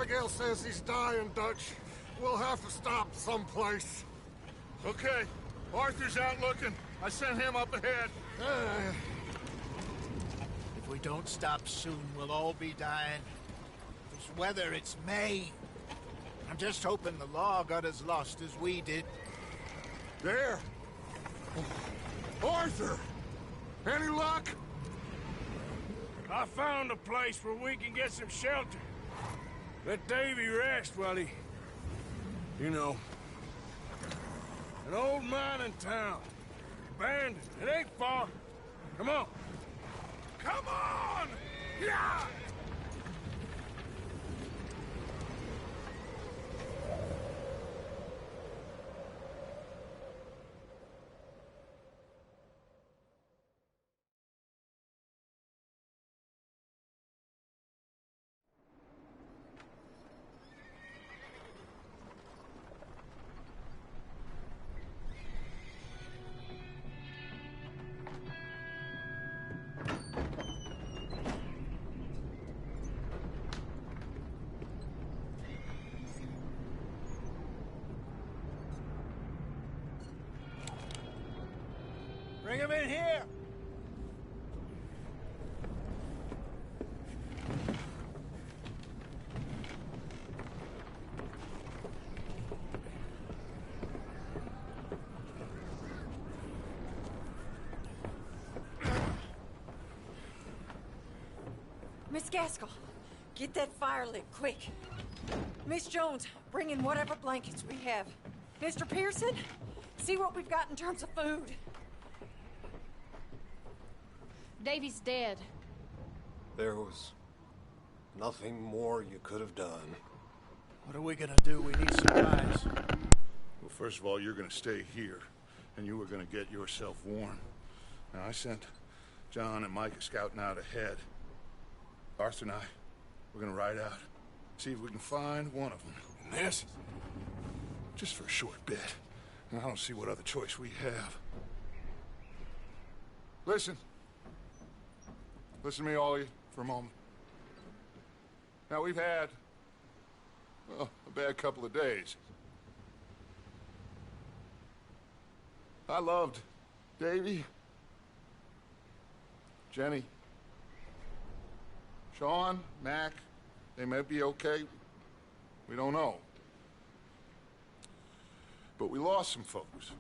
Abigail says he's dying, Dutch. We'll have to stop someplace. Okay. Arthur's out looking. I sent him up ahead. If we don't stop soon, we'll all be dying. This weather, it's May. I'm just hoping the law got as lost as we did. There! Arthur! Any luck? I found a place where we can get some shelter. Let Davy rest while he... You know. An old mining town. Abandoned. It ain't far. Come on. Come on! Yeah! Bring him in here! Miss Gaskell, get that fire lit, quick. Miss Jones, bring in whatever blankets we have. Mr. Pearson, see what we've got in terms of food. Davy's dead. There was nothing more you could have done. What are we gonna do? We need supplies. Well, first of all, you're gonna stay here, and you were gonna get yourself warm. Now, I sent John and Micah scouting out ahead. Arthur and I, we're gonna ride out, see if we can find one of them. And this? Just for a short bit. And I don't see what other choice we have. Listen. Listen to me, all of you, for a moment. Now, we've had, well, a bad couple of days. I loved Davy, Jenny, Sean, Mac. They may be okay. We don't know. But we lost some folks.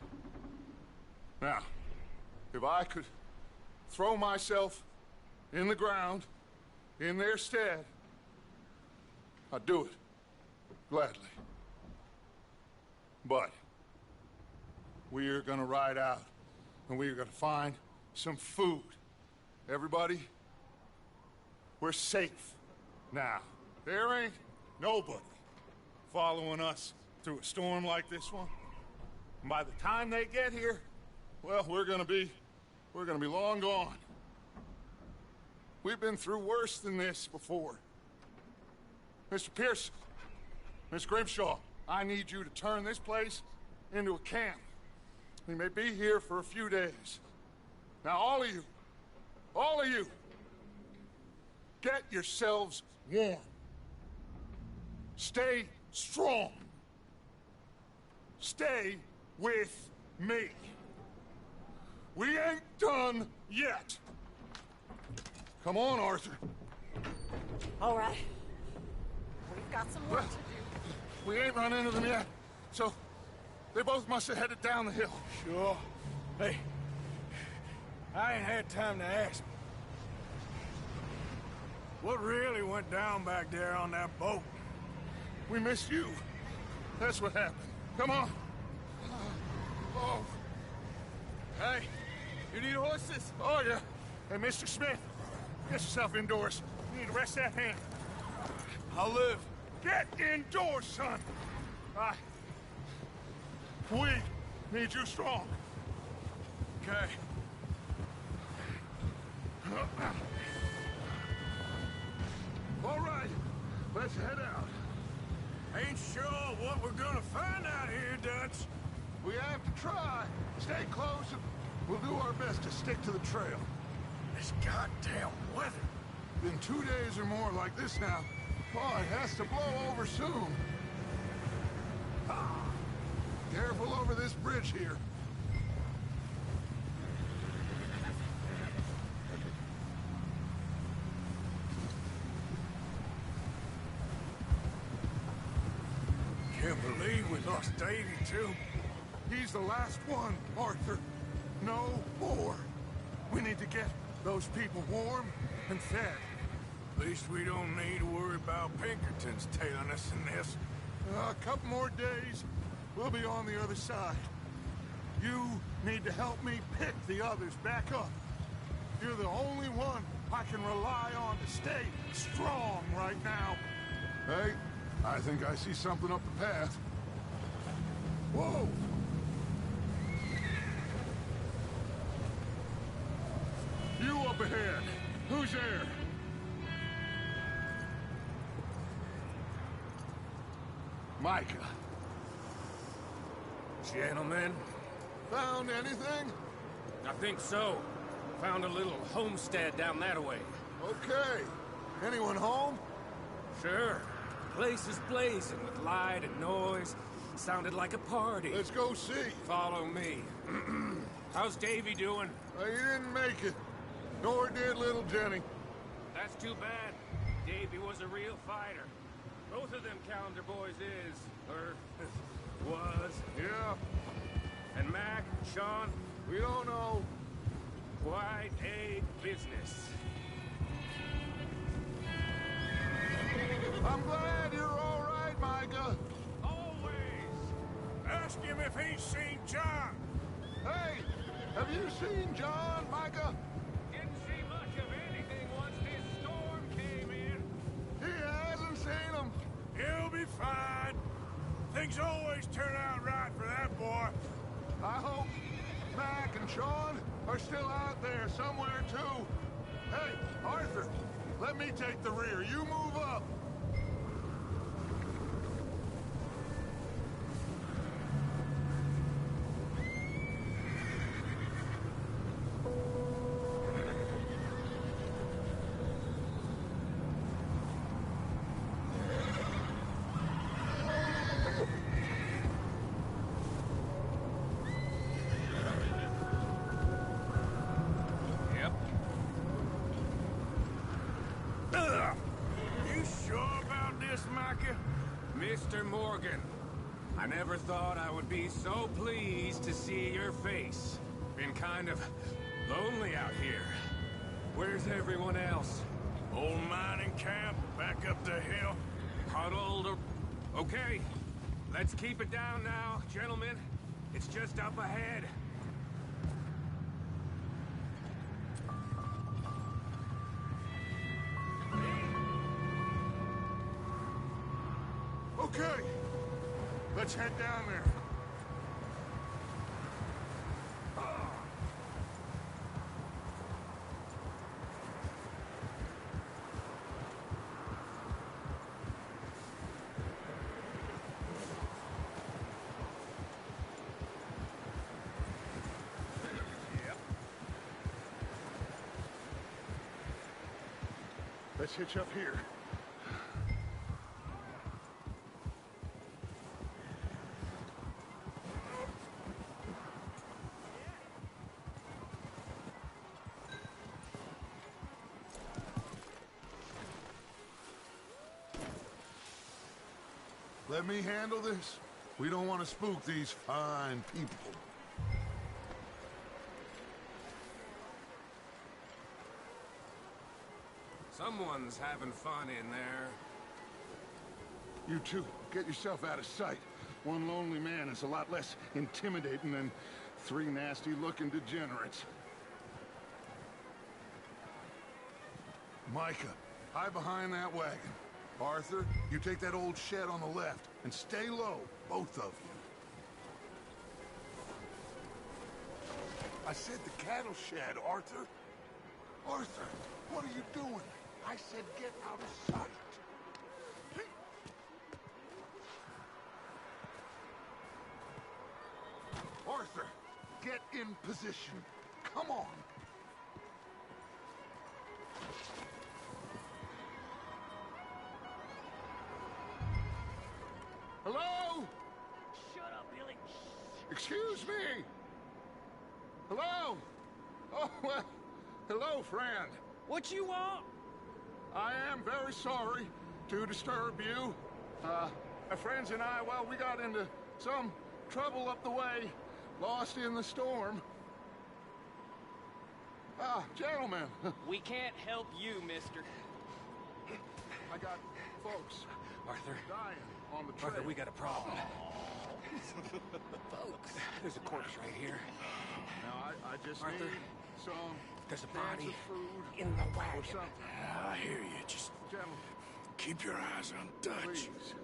Now, if I could throw myself in the ground, in their stead, I'd do it, gladly. But we are gonna ride out, and we are gonna find some food. Everybody, we're safe now. There ain't nobody following us through a storm like this one. And by the time they get here, well, we're gonna be long gone. We've been through worse than this before. Mr. Pearson, Miss Grimshaw, I need you to turn this place into a camp. We may be here for a few days. Now, all of you, get yourselves warm. Stay strong. Stay with me. We ain't done yet. Come on, Arthur. All right. We've got some work to do. We ain't run into them yet, so they both must have headed down the hill. Sure. Hey, I ain't had time to ask. What really went down back there on that boat? We missed you. That's what happened. Come on. Oh. Hey, you need horses? Oh, yeah. Hey, Mr. Smith, get yourself indoors. You need to rest that hand. I'll live. Get indoors, son. We need you strong. Okay. All right, let's head out. Ain't sure what we're gonna find out here, Dutch. We have to try. Stay close, and we'll do our best to stick to the trail. This goddamn weather. Been 2 days or more like this now. Oh, it has to blow over soon. Careful over this bridge here. Can't believe we lost Davy, too. He's the last one, Arthur. No more. We need to get those people warm and fed. At least we don't need to worry about Pinkertons tailing us in this. A couple more days, we'll be on the other side. You need to help me pick the others back up. You're the only one I can rely on to stay strong right now. Hey, I think I see something up the path. Whoa! You up ahead. Who's there? Micah. Gentlemen, Found anything? I think so. Found a little homestead down that way. Okay. Anyone home? Sure. Place is blazing with light and noise. Sounded like a party. Let's go see. Follow me. How's Davy doing? He didn't make it. Nor did little Jenny. That's too bad. Davy was a real fighter. Both of them Calendar boys is, or was. Yeah, And Mac, Sean, we don't know. quite a business. I'm glad you're all right, Micah. Always. Ask him if he's seen John. Hey, have you seen John, Micah? Didn't see much of anything once this storm came in. He hasn't seen him. He'll be fine. Things always turn out right for that boy. I hope Mac and Sean are still out there somewhere, too. Hey, Arthur, let me take the rear. You move up. Yep. You sure about this, Micah? Mr. Morgan, I never thought I would be so pleased to see your face. Been kind of lonely out here. Where's everyone else? Old mining camp, back up the hill. Huddled or... Okay, let's keep it down now, gentlemen. It's just up ahead. Okay, let's head down there. Let's hitch up here. Let me handle this. We don't want to spook these fine people. Someone's having fun in there. You two, get yourself out of sight. One lonely man is a lot less intimidating than three nasty-looking degenerates. Micah, hide behind that wagon. Arthur, you take that old shed on the left, and stay low, both of you. I said the cattle shed, Arthur. Arthur, what are you doing? I said get out of sight. Arthur, get in position. Come on. Excuse me! Hello? Oh, well, hello, friend. What you want? I am very sorry to disturb you. My friends and I, well, we got into some trouble up the way, lost in the storm. Gentlemen. We can't help you, mister. I got folks Arthur, dying on the trail. Arthur, we got a problem. Folks, there's a corpse right here. Now, I just Arthur, need some there's a cans body of food in the or wagon. something. I hear you. Just Gentlemen, keep your eyes on Dutch. please.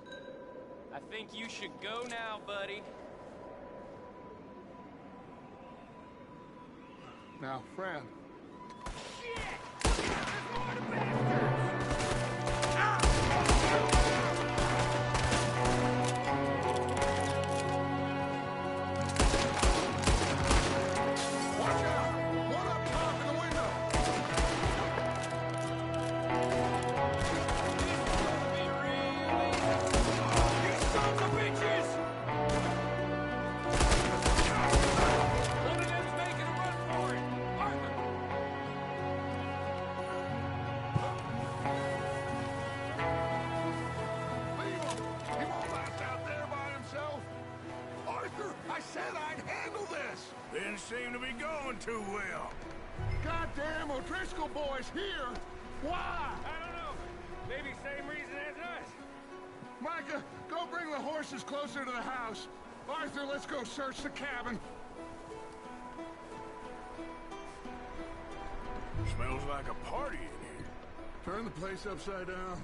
I think you should go now, buddy. Now, friend. Didn't seem to be going too well. Goddamn O'Driscoll boys here! Why? I don't know. Maybe same reason as us. Micah, go bring the horses closer to the house. Arthur, let's go search the cabin. Smells like a party in here. Turn the place upside down.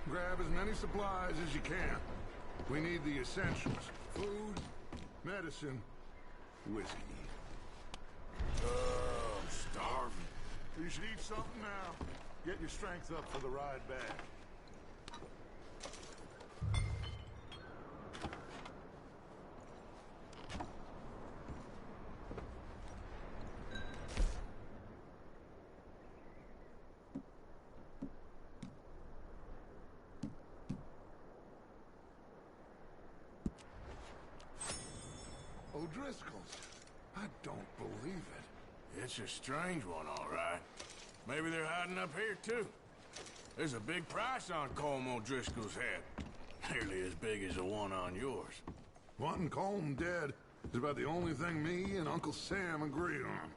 Grab as many supplies as you can. We need the essentials. Food, medicine, whiskey. I'm starving. You should eat something now. Get your strength up for the ride back. O'Driscoll's. I don't believe it. It's a strange one, all right. Maybe they're hiding up here, too. There's a big price on Colm O'Driscoll's head. Nearly as big as the one on yours. Wanting Colm dead is about the only thing me and Uncle Sam agree on.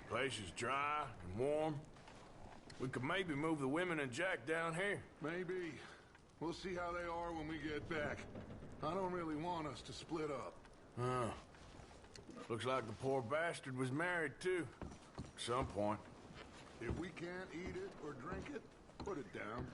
Place is dry and warm. We could maybe move the women and Jack down here. Maybe. We'll see how they are when we get back. I don't really want us to split up. Looks like the poor bastard was married, too. At some point. If we can't eat it or drink it, put it down.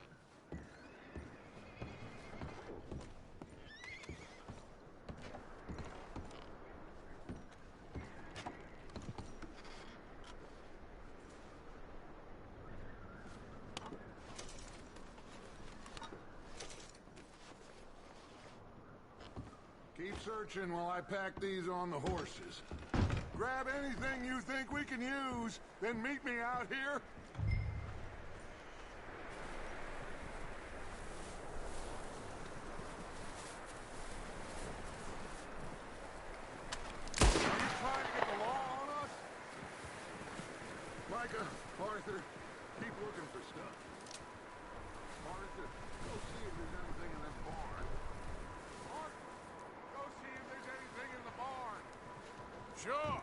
Keep searching while I pack these on the horses. Grab anything you think we can use, then meet me out here. Are you trying to get the law on us? Micah, Arthur, keep looking for stuff. Arthur, go see if there's anything in that barn. Arthur, go see if there's anything in the barn. Sure.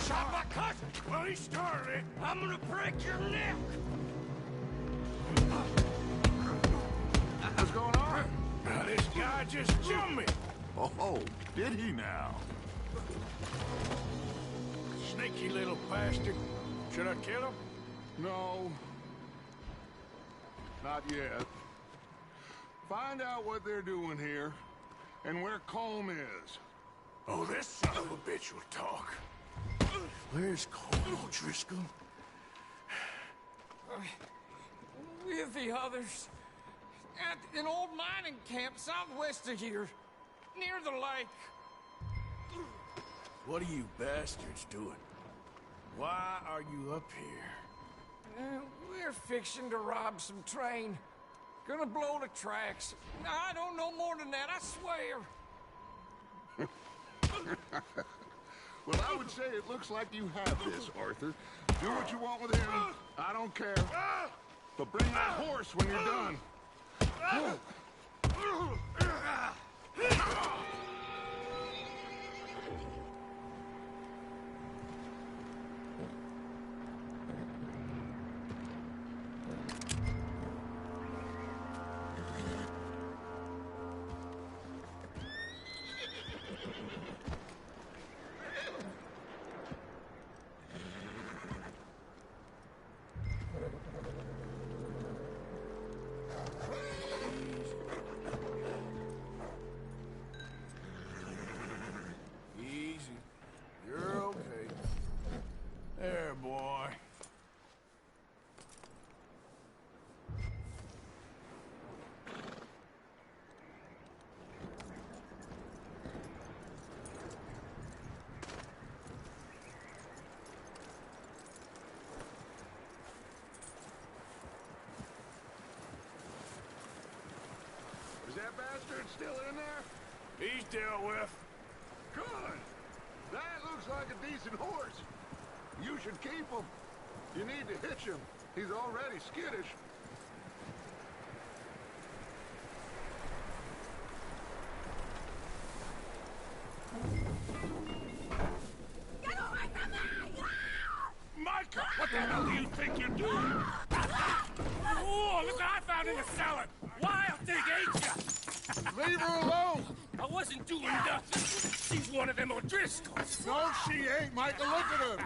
Shot my cousin! Well, he started it. I'm gonna break your neck! What's going on? Now, this guy just jumped me. Oh, did he now? Sneak Sneaky little bastard. Should I kill him? No. Not yet. Find out what they're doing here, and where Colm is. Oh, this son of a bitch will talk. Where's Colm O'Driscoll? With the others. At an old mining camp southwest of here. Near the lake. What are you bastards doing? Why are you up here? We're fixing to rob some train. Gonna blow the tracks. I don't know more than that, I swear. Well, I would say it looks like you have this, Arthur. Do what you want with him. I don't care. But bring that horse when you're done. Easy. You're okay. There, boy. Is that bastard still in there? He's dealt with. Good. That looks like a decent horse. You should keep him. You need to hitch him. He's already skittish. Get away from me! Micah, what the hell do you think you're doing? Oh, look what I found in the cellar. Wild thing, ain't ya? Leave her alone! I wasn't doing nothing. She's one of them O'Driscolls. No, she ain't, Micah. Look at her.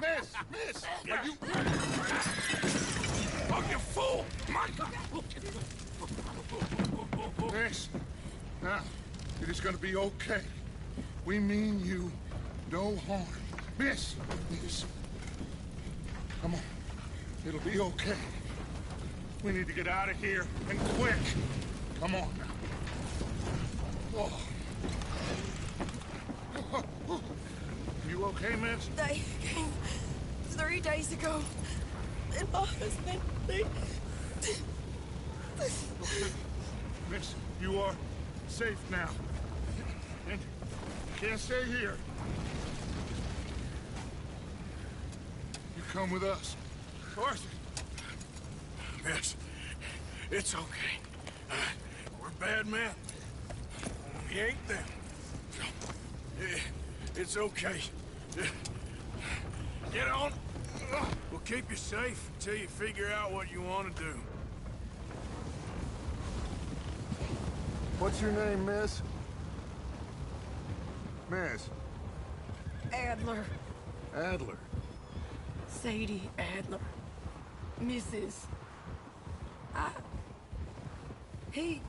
Miss, are you... Oh, you fool! Micah! Miss, now, it is gonna be okay. We mean you no harm. Miss, come on. It'll be okay. We need to get out of here, and quick. Come on now. Oh. You okay, miss? They came 3 days ago. And my husband, Miss, you are safe now. And you can't stay here. You come with us. Arthur. Miss, it's okay. We're bad men. We ain't them. It's okay. Get on. We'll keep you safe until you figure out what you want to do. What's your name, miss? Miss. Adler. Adler. Sadie Adler. Mrs. He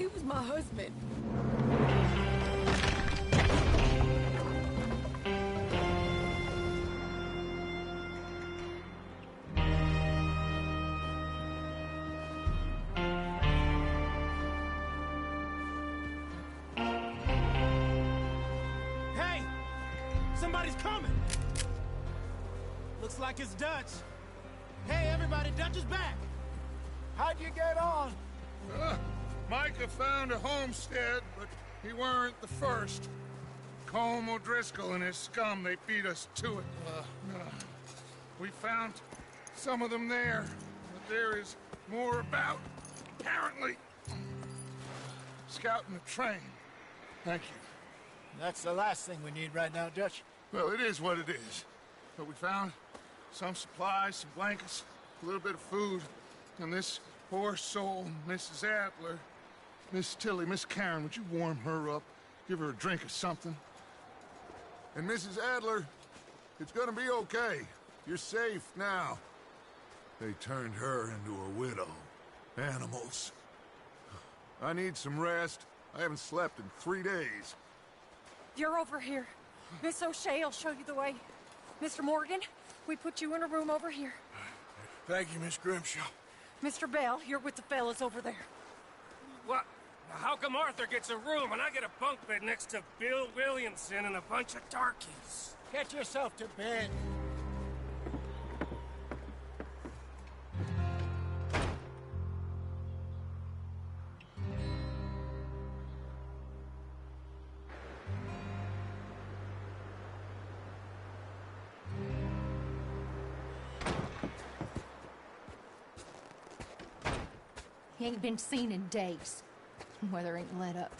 was my husband. Hey! Somebody's coming! Looks like it's Dutch. Hey, everybody, Dutch is back! How'd you get on? Micah found a homestead, but he weren't the first. Colm O'Driscoll and his scum, they beat us to it. We found some of them there, but there is more about, apparently. Scouting the train. Thank you. That's the last thing we need right now, Dutch. Well, it is what it is. But we found some supplies, some blankets, a little bit of food, and this poor soul, Mrs. Adler, Miss Tilly, Miss Karen, would you warm her up? Give her a drink or something? And Mrs. Adler, it's gonna be okay. You're safe now. They turned her into a widow. Animals. I need some rest. I haven't slept in 3 days. You're over here. Miss O'Shea will show you the way. Mr. Morgan, we put you in a room over here. Thank you, Miss Grimshaw. Mr. Bell, you're with the fellas over there. What? How come Arthur gets a room and I get a bunk bed next to Bill Williamson and a bunch of darkies? Get yourself to bed. He ain't been seen in days. Weather ain't let up.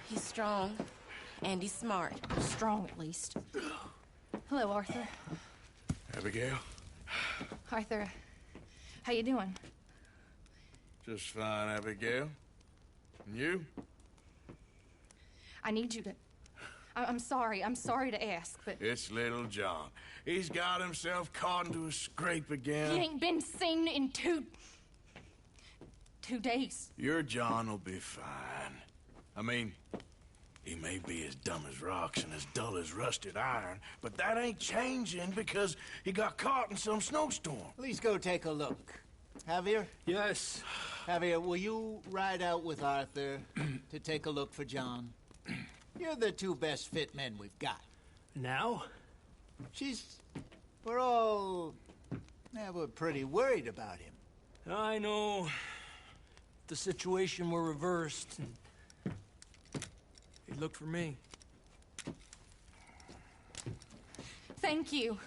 He's strong, and he's smart. Strong, at least. Hello, Arthur. Abigail? Arthur, how you doing? Just fine, Abigail. And you? I need you to... I'm sorry to ask, but... It's little John. He's got himself caught into a scrape again. He ain't been seen in 2 days. Your John will be fine. I mean, he may be as dumb as rocks and as dull as rusted iron, but that ain't changing because he got caught in some snowstorm. Please go take a look. Javier? Yes. Javier, will you ride out with Arthur to take a look for John? You're the 2 best fit men we've got. Now? We're pretty worried about him. I know. The situation were reversed. He looked for me. Thank you.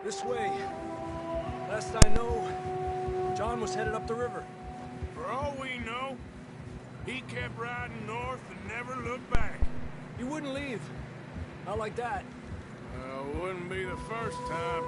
This way. Last I know, John was headed up the river. For all we know, he kept riding north and never looked back. He wouldn't leave. Not like that. Wouldn't be the first time.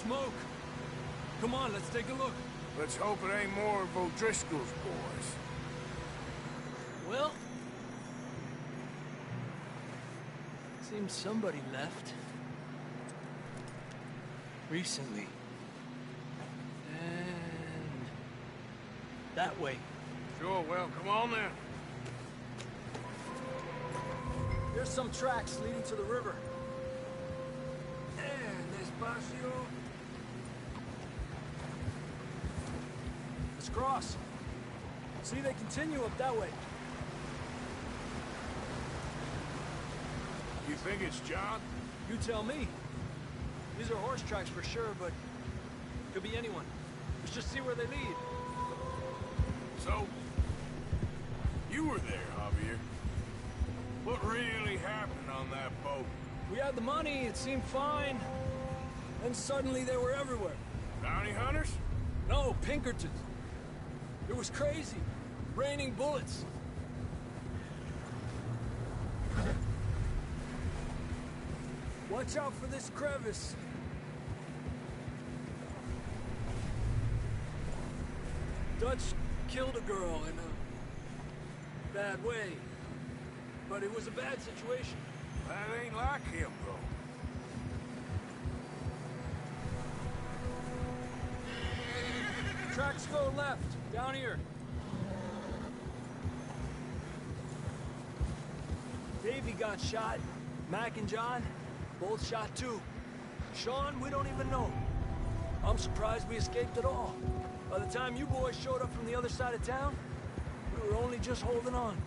Smoke. Come on, let's take a look. Let's hope it ain't more of O'Driscoll's boys. Well, seems somebody left. Recently. And that way. Sure, well, come on then. There's some tracks leading to the river. Despacio. Let's cross. See, they continue up that way. You think it's John? You tell me. These are horse tracks for sure, but could be anyone. Let's just see where they lead. So, you were there, Javier. What really happened on that boat? We had the money, it seemed fine. Then suddenly they were everywhere. Bounty hunters? No, Pinkertons. It was crazy. Raining bullets. Watch out for this crevice. Dutch killed a girl in a bad way. But it was a bad situation. That ain't like him, though. Tracks go left, down here. Davey got shot. Mac and John, both shot too. Sean, we don't even know. I'm surprised we escaped at all. By the time you boys showed up from the other side of town, we were only just holding on.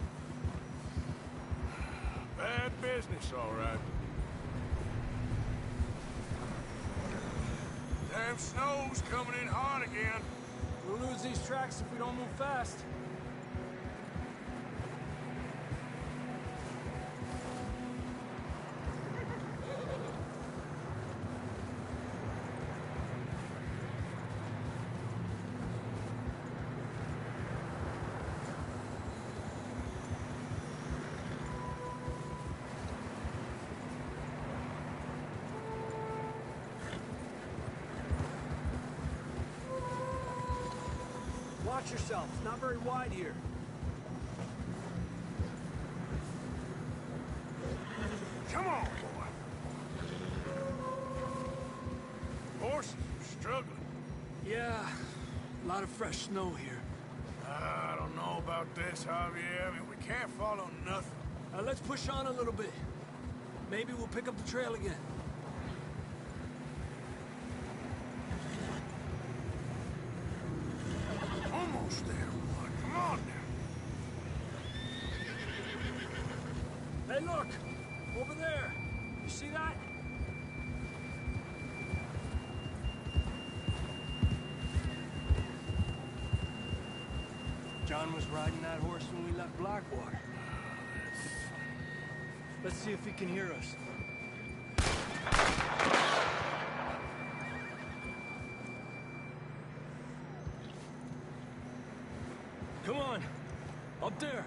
Bad business, all right. Damn snow's coming in hot again. We'll lose these tracks if we don't move fast. Watch yourself. It's not very wide here. Come on, boy. Horses are struggling. Yeah, a lot of fresh snow here. I don't know about this, Javier. I mean, we can't follow nothing. Let's push on a little bit. Maybe we'll pick up the trail again. Almost there, boy. Come on now. Hey, look! Over there! You see that? John was riding that horse when we left Blackwater. Let's see if he can hear us. Come on! Up there!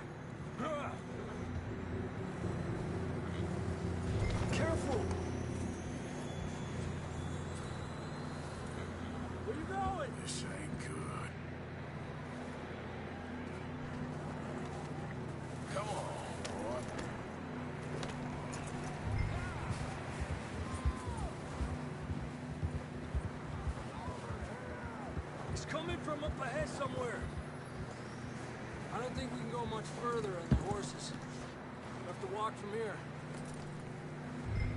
Careful! Where you going? This ain't good. Come on, boy. It's coming from up ahead somewhere. I don't think we can go much further on the horses. We'll have to walk from here.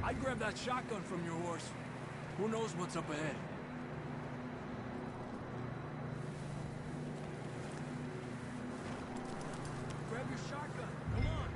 I'd grab that shotgun from your horse. Who knows what's up ahead? Grab your shotgun. Come on.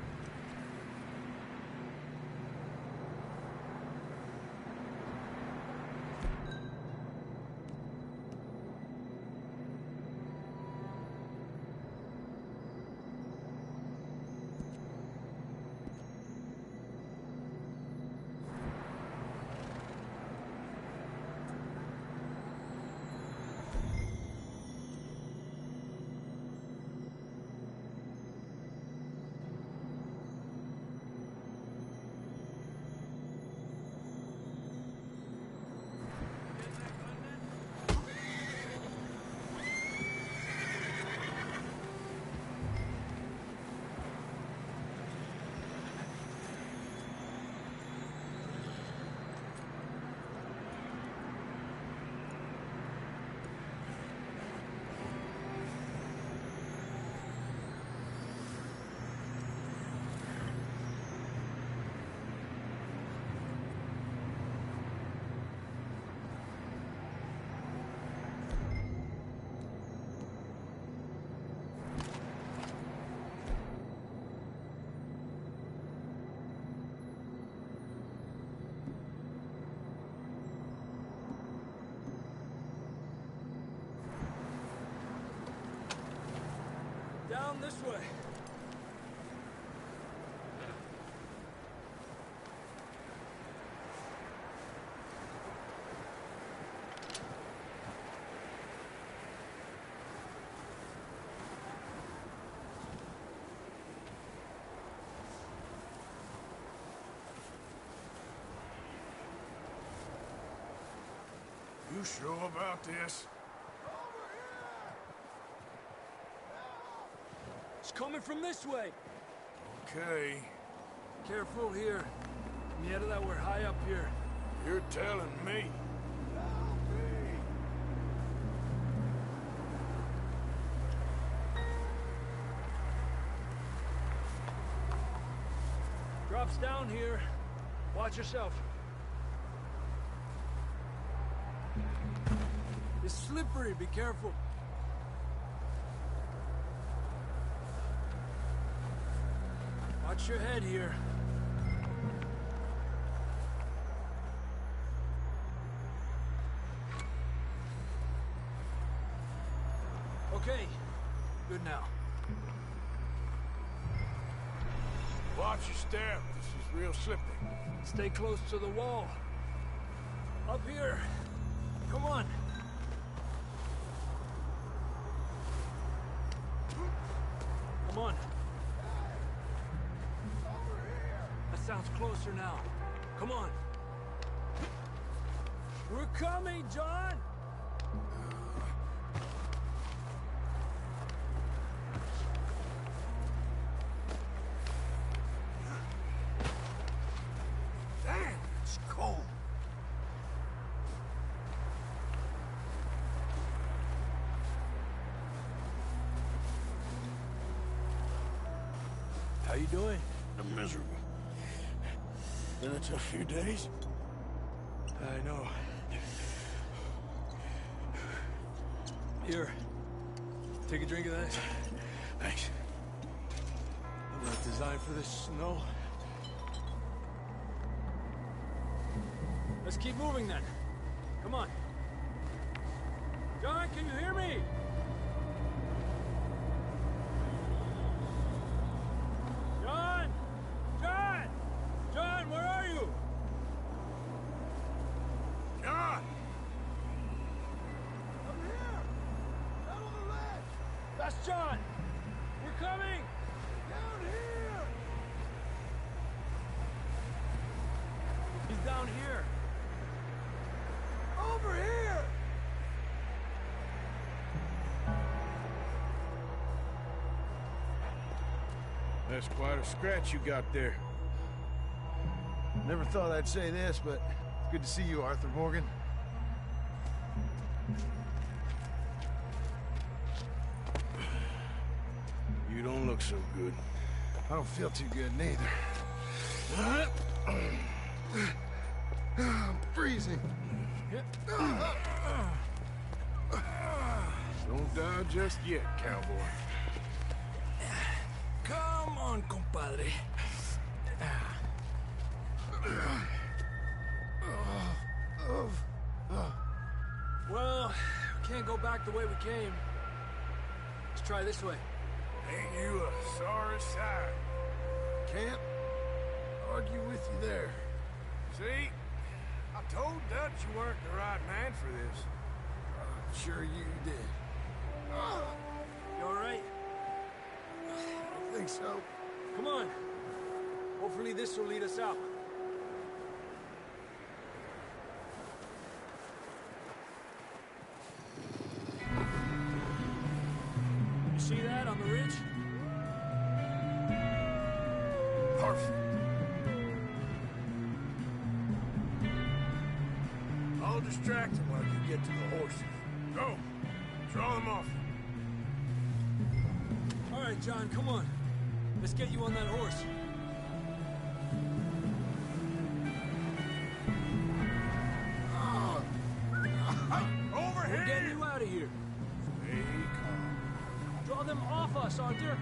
Down this way. You sure about this? It's coming from this way. Okay. Careful here. Mierda, that we're high up here. You're telling me. Drops down here. Watch yourself. It's slippery, be careful. Watch your head here. Okay, good now. Watch your step. This is real slippery. Stay close to the wall. Up here. Come on. Come on. That sounds closer now. Come on. We're coming, John! It's cold. How you doing? I'm miserable. Been a tough few days. I know. Here. Take a drink of that. Thanks. I'm not designed for this snow. Let's keep moving then. Come on. John, can you hear me? John! John! John, where are you? John! I'm here! Down on the ledge! That's John! We're coming! Down here! He's down here! Over here! That's quite a scratch you got there. Never thought I'd say this, but it's good to see you, Arthur Morgan. You don't look so good. I don't feel too good, neither. I'm freezing. Don't die just yet, cowboy. Come on, compadre. Well, we can't go back the way we came. Let's try this way. Ain't you a sorry sight? Can't argue with you there. See? I told Dutch you weren't the right man for this. I'm sure you did. You all right? I think so. Come on. Hopefully this will lead us out. You see that on the ridge? Perfect. I'll distract him while you get to the horses. Go. Draw them off. All right, John, come on. Let's get you on that horse. Over We're here! getting you out of here. Stay calm. Draw them off us, Arthur.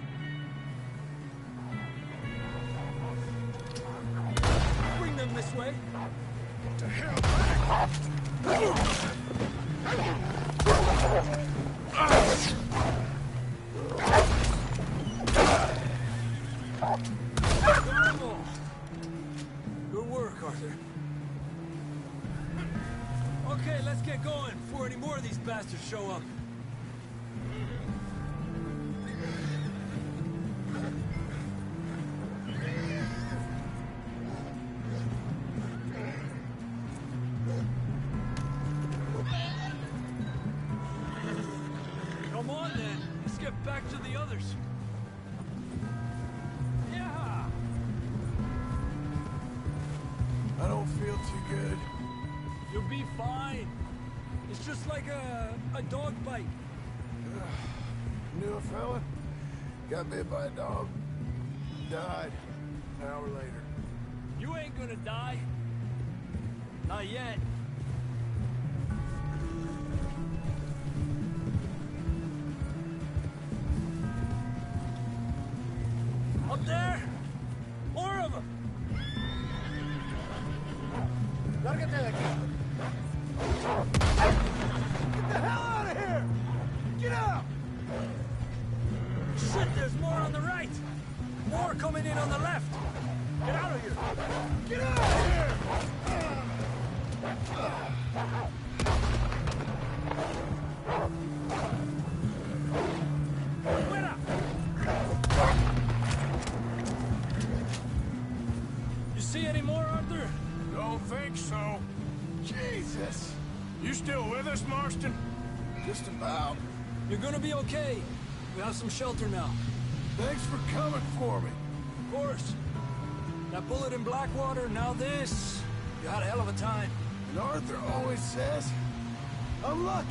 Bring them this way. What the hell? Good work, Arthur. Okay, let's get going before any more of these bastards show up. Come on, then. Let's get back to the others. Yeah! I don't feel too good. You'll be fine. It's just like a dog bite. Knew a fella? Got bit by a dog. Died an hour later. You ain't gonna die. Not yet. Up there! More of them! Lárgate de aquí. Get the hell out of here! Get out! Shit, there's more on the right! More coming in on the left! Get out of here! Get out of here! Fuera! You see any more, Arthur? Don't think so. Jesus! You still with us, Marston? Just about. You're gonna be okay. We have some shelter now. Thanks for coming for me. Of course. That bullet in Blackwater, now this. You had a hell of a time. And Arthur always says, I'm lucky.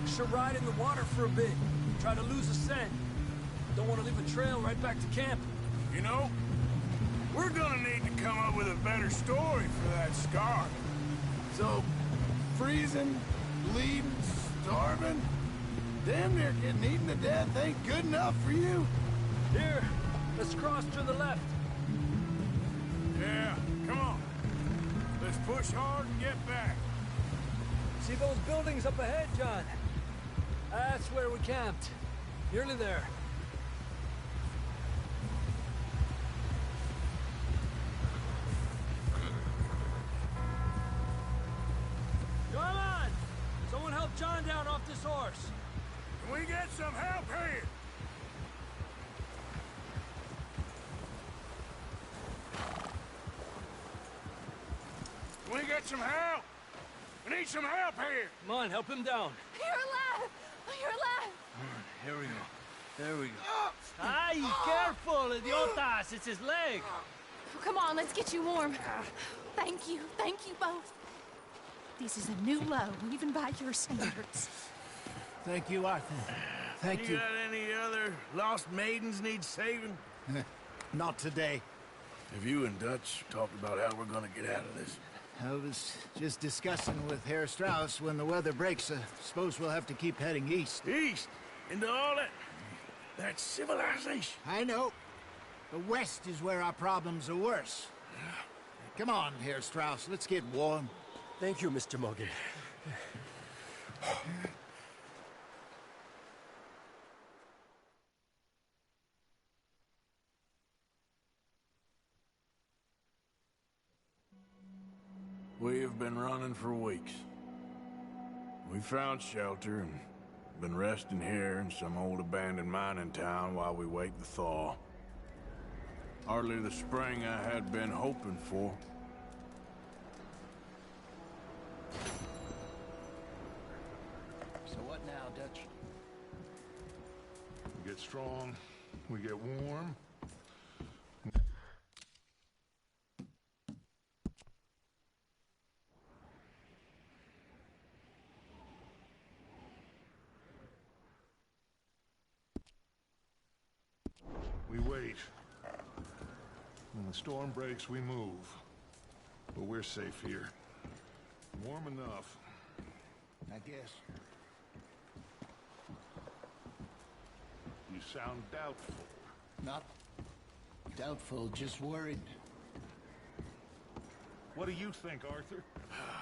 Should ride in the water for a bit. Try to lose a scent. Don't want to leave a trail right back to camp. You know, we're gonna need to come up with a better story for that scar. So, freezing, bleeding, starving, damn near getting eaten to death ain't good enough for you? Here, let's cross to the left. Yeah, come on. Let's push hard and get back. See those buildings up ahead, John? That's where we camped. Nearly there. Come on! Someone help John down off this horse. Can we get some help here? Can we get some help? We need some help here. Come on, help him down. You're alive! You're alive! Here we go. There we go. Ay, careful, idiotas! It's his leg. Come on, let's get you warm. Thank you both. This is a new low, even by your standards. Thank you, Arthur. Thank you. You got any other lost maidens need saving? Not today. Have you and Dutch talked about how we're gonna get out of this? I was just discussing with Herr Strauss when the weather breaks. Suppose we'll have to keep heading east. East? Into all that civilization? I know. The west is where our problems are worse. Come on, Herr Strauss. Let's get warm. Thank you, Mr. Morgan. We have been running for weeks. We found shelter and been resting here in some old abandoned mining town while we wait the thaw. Hardly the spring I had been hoping for. So what now, Dutch? We get strong, we get warm. We wait. When the storm breaks, we move. But we're safe here. Warm enough. I guess. You sound doubtful. Not doubtful, just worried. What do you think, Arthur?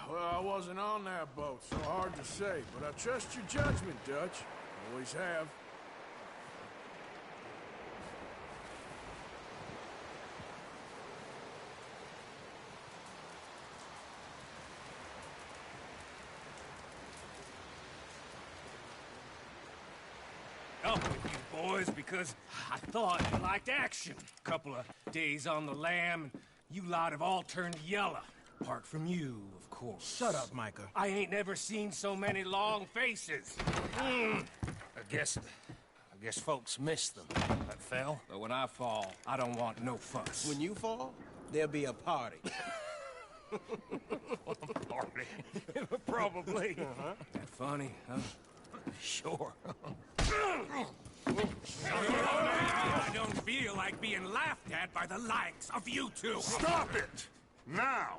Well, I wasn't on that boat, so hard to say, but I trust your judgment, Dutch. Always have. Up with you boys because I thought you liked action. Couple of days on the lam, and you lot have all turned yellow. Apart from you, of course. Shut up, Micah. I ain't never seen so many long faces. I guess folks miss them. That fell. But when I fall, I don't want no fuss. When you fall, there'll be a party. Party? Probably. That funny, huh? Sure. I don't feel like being laughed at by the likes of you two. Stop it! Now!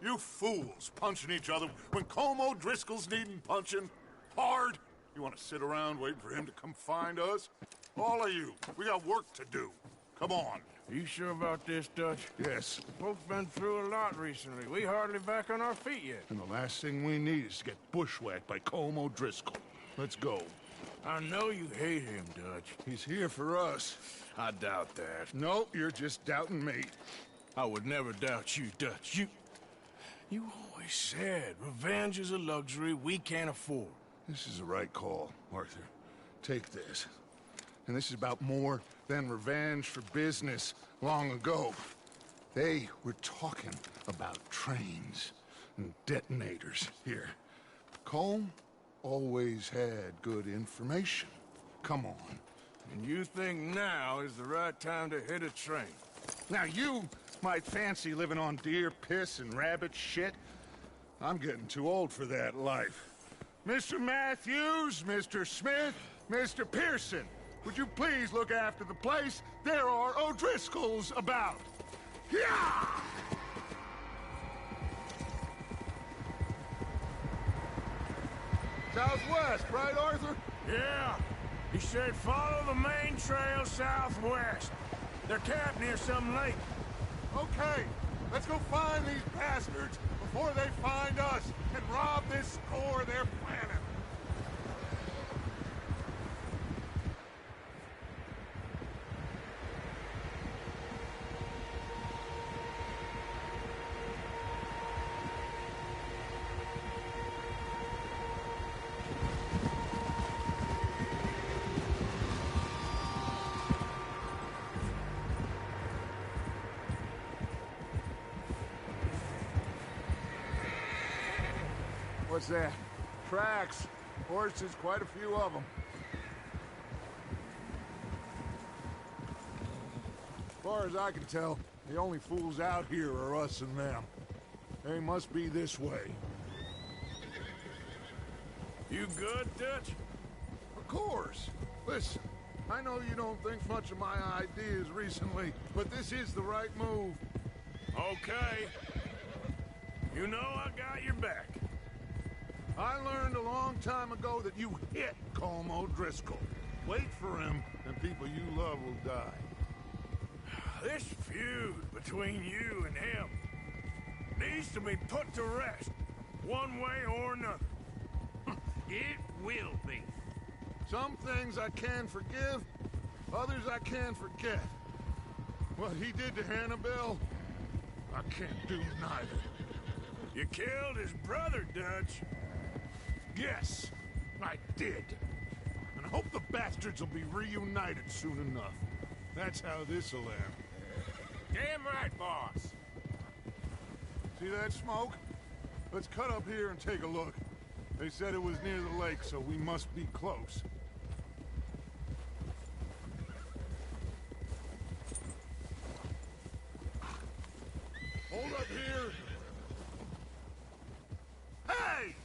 You fools punching each other when Colm O'Driscoll's needing punching. Hard! You want to sit around waiting for him to come find us? All of you, we got work to do. Come on. Are you sure about this, Dutch? Yes. Folks been through a lot recently. We hardly back on our feet yet. And the last thing we need is to get bushwhacked by Colm O'Driscoll. Let's go. I know you hate him, Dutch. He's here for us. I doubt that. No, you're just doubting me. I would never doubt you, Dutch. You always said revenge is a luxury we can't afford. This is the right call, Arthur. Take this. And this is about more than revenge for business long ago. They were talking about trains and detonators here. Colm always had good information. Come on. And you think now is the right time to hit a train? Now you might fancy living on deer piss and rabbit shit. I'm getting too old for that life. Mr. Matthews, Mr. Smith, Mr. Pearson, would you please look after the place? There are O'Driscolls about. Yeah! Southwest, right, Arthur? Yeah. He said follow the main trail southwest. They're camped near some lake. Okay, let's go find these bastards before they find us and rob this store they're planning. What's that? Tracks. Horses, quite a few of them. As far as I can tell, the only fools out here are us and them. They must be this way. You good, Dutch? Of course. Listen, I know you don't think much of my ideas recently, but this is the right move. Okay. You know I got your back. I learned a long time ago that you hit Colm O'Driscoll. Wait for him, and people you love will die. This feud between you and him needs to be put to rest, one way or another. It will be. Some things I can forgive, others I can forget. What he did to Annabelle, I can't do neither. You killed his brother, Dutch. Yes, I did. And I hope the bastards will be reunited soon enough. That's how this'll end. Damn right, boss. See that smoke? Let's cut up here and take a look. They said it was near the lake, so we must be close. Hold up here. Hey!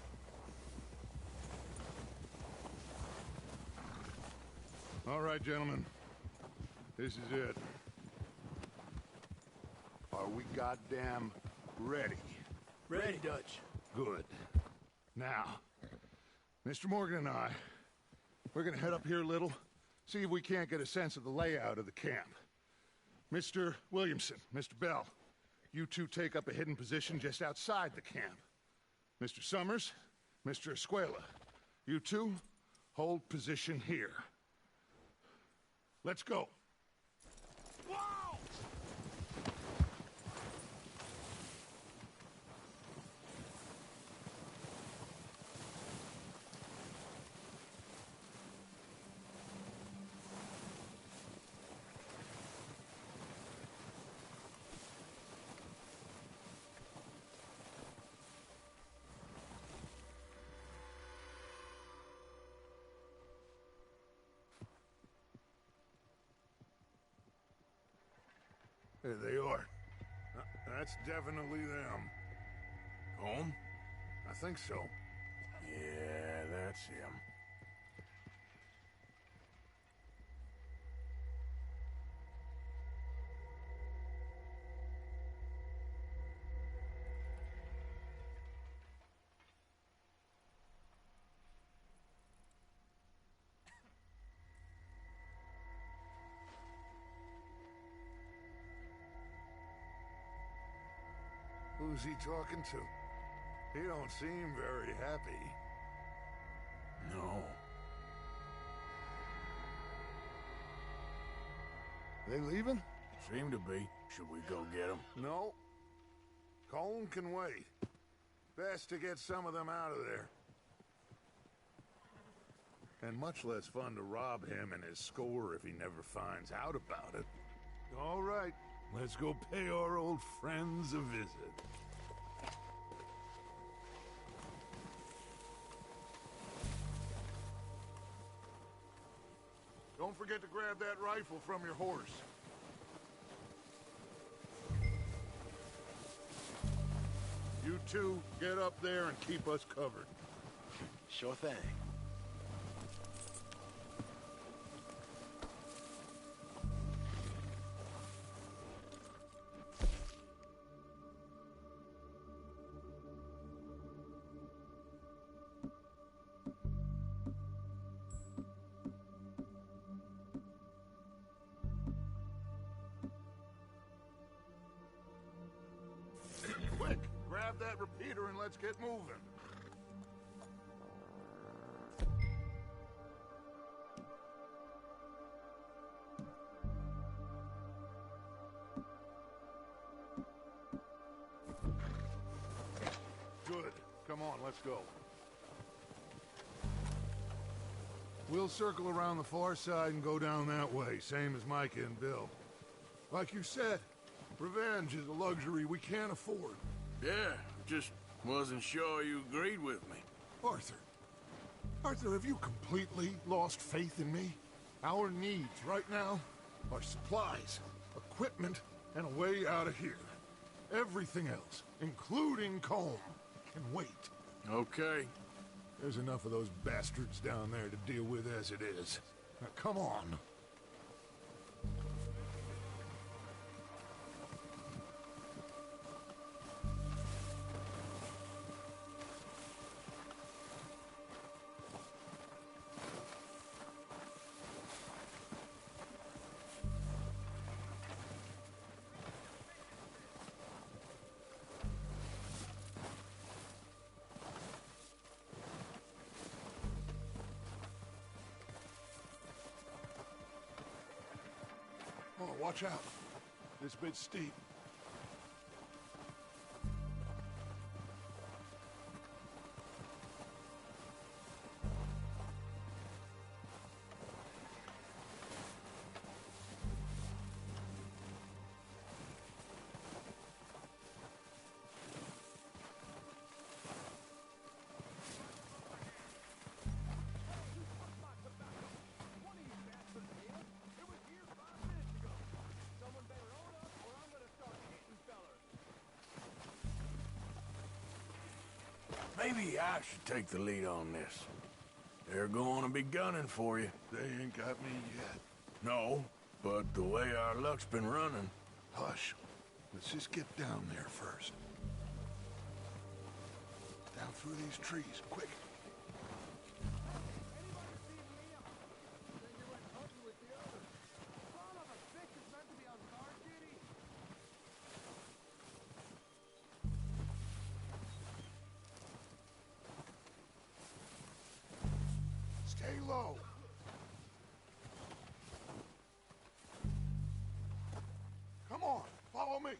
All right, gentlemen. This is it. Are we goddamn ready? Ready, Dutch. Good. Now, Mr. Morgan and I, we're gonna head up here a little, see if we can't get a sense of the layout of the camp. Mr. Williamson, Mr. Bell, you two take up a hidden position just outside the camp. Mr. Summers, Mr. Escuela, you two hold position here. Let's go. Whoa! There they are. That's definitely them. Home? I think so. Yeah, that's him. Who's he talking to? He don't seem very happy. No. They leaving? Seem to be. Should we go get them? No. Colm can wait. Best to get some of them out of there. And much less fun to rob him and his score if he never finds out about it. All right, let's go pay our old friends a visit. Don't forget to grab that rifle from your horse. two get up there and keep us covered. Sure thing. Quick, grab that repeater and let's get moving. Good. Come on, let's go. We'll circle around the far side and go down that way, same as Micah and Bill. Like you said, revenge is a luxury we can't afford. Yeah, just wasn't sure you agreed with me. Arthur, have you completely lost faith in me? Our needs right now are supplies, equipment, and a way out of here. Everything else, including Colm, can wait. Okay. There's enough of those bastards down there to deal with as it is. Now, come on. Oh, watch out. This bit's steep. Maybe I should take the lead on this. They're going to be gunning for you. They ain't got me yet. No, but the way our luck's been running... Hush. Let's just get down there first. Down through these trees, quick. Stay low. Come on, follow me.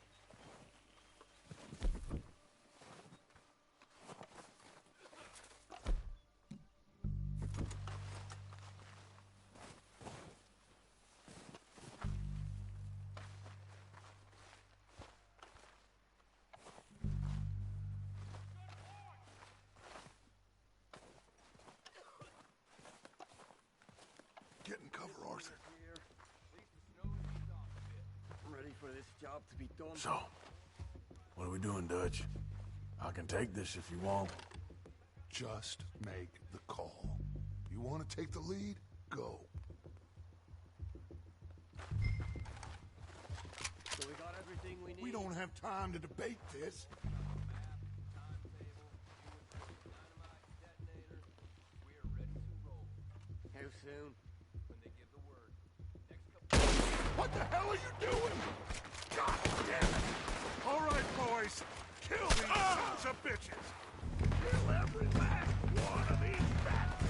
Get in cover, Arthur. I'm ready for this job to be done. So, what are we doing, Dutch? I can take this if you want. Just make the call. You want to take the lead? Go. So we got everything we need? We don't have time to debate this. How soon? What the hell are you doing? God damn it! All right, boys. Kill these sons of bitches. Kill every last one of these bastards.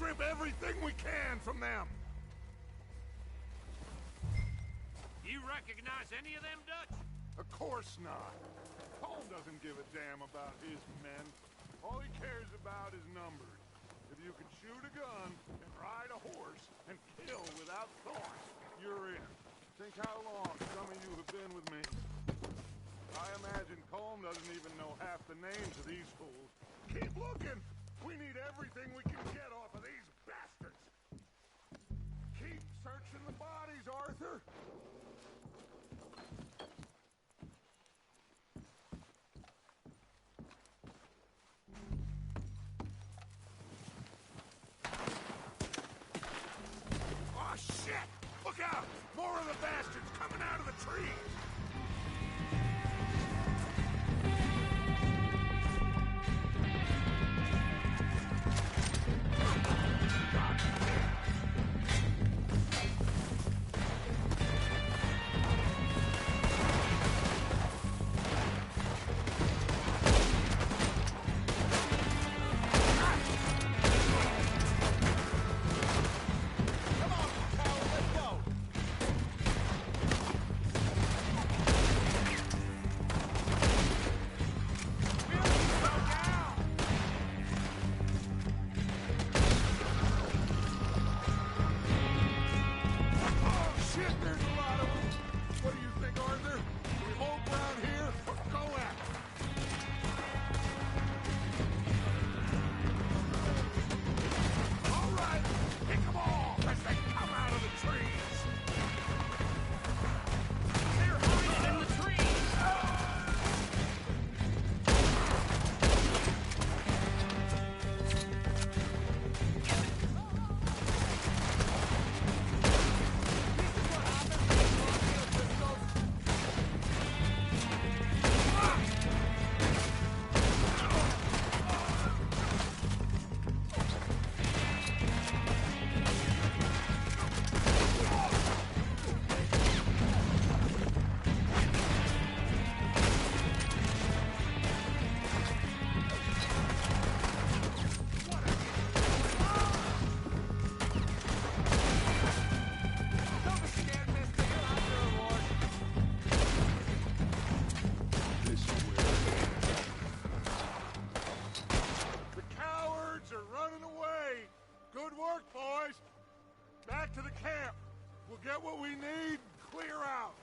strip everything we can from them. You recognize any of them, Dutch? Of course not. Colm doesn't give a damn about his men. All he cares about is numbers. If you can shoot a gun and ride a horse and kill without thought, you're in. Think how long some of you have been with me. I imagine Colm doesn't even know half the names of these fools. Keep looking! We need everything we can get off of these bastards! Keep searching the bodies, Arthur! Oh, shit! Look out! More of the bastards coming out of the trees! Get what we need, clear out.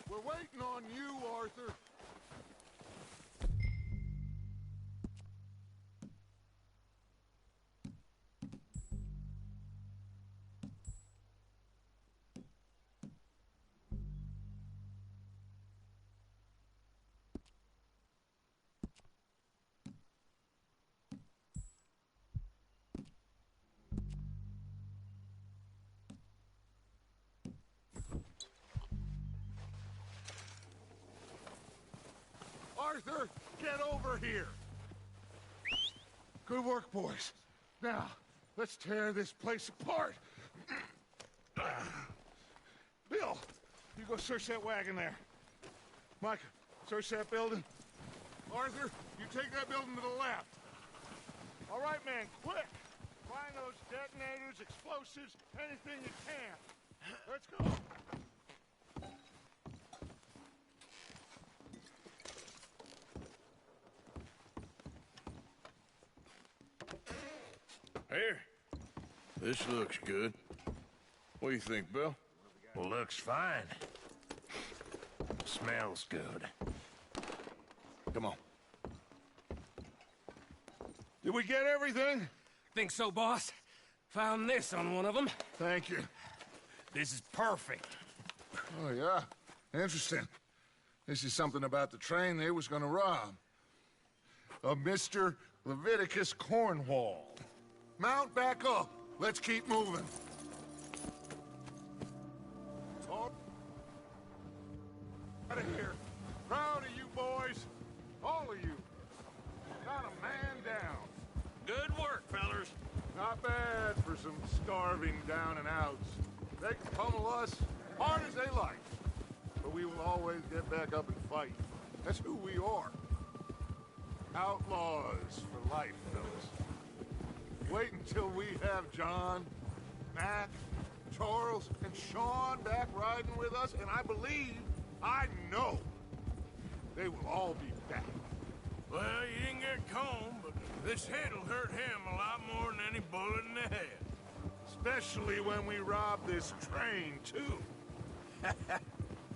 We're waiting on you, Arthur. Arthur, get over here! Good work, boys. Now, let's tear this place apart. Bill, you go search that wagon there. Mike, search that building. Arthur, you take that building to the left. All right, man, quick! Find those detonators, explosives, anything you can. Let's go. Here. This looks good. What do you think, Bill? Well, looks fine. Smells good. Come on. Did we get everything? Think so, boss. Found this on one of them. Thank you. This is perfect. Oh, yeah? Interesting. This is something about the train they was gonna rob. Of Mr. Leviticus Cornwall. Mount back up. Let's keep moving. Out of here. Proud of you boys. All of you. Got a man down. Good work, fellers. Not bad for some starving down and outs. They can pummel us hard as they like. But we will always get back up and fight. That's who we are. Outlaws for life, fellas. Wait until we have John, Mac, Charles, and Sean back riding with us, and I know, they will all be back. Well, you didn't get Combe, but this hit'll hurt him a lot more than any bullet in the head. Especially when we rob this train, too.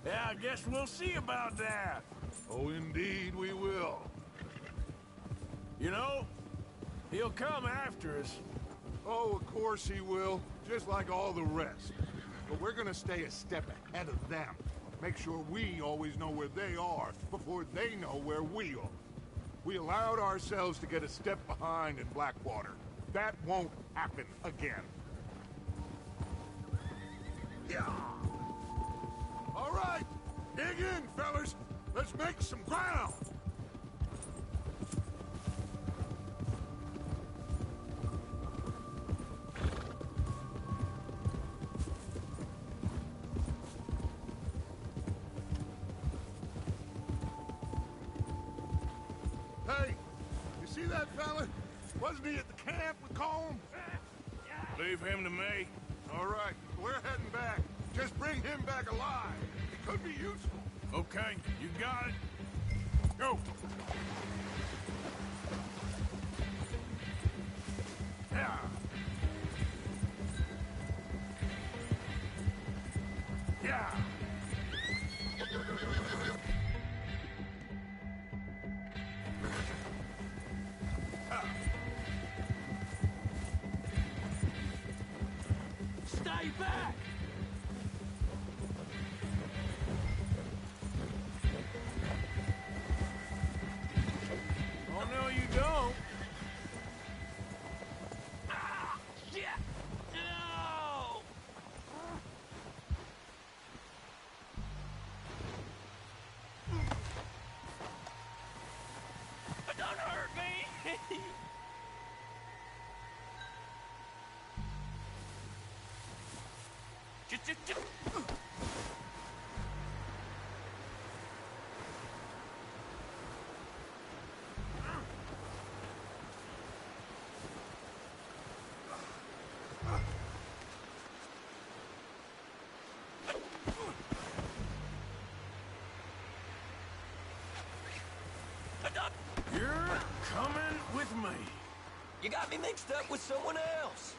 Yeah, I guess we'll see about that. Oh, indeed we will. You know, he'll come after us. Oh, of course he will, just like all the rest. But we're gonna stay a step ahead of them. Make sure we always know where they are before they know where we are. We allowed ourselves to get a step behind in Blackwater. That won't happen again. Yeah. All right, dig in, fellas. Let's make some ground. Hey, you see that fella? Wasn't he at the camp with Colm? Leave him to me. All right, we're heading back. Just bring him back alive. It could be useful. Okay, you got it. Go. Yeah. Yeah. Stay back! Oh, no, you don't. Ah, shit! No! Don't hurt me! Just... You're coming with me. You got me mixed up with someone else.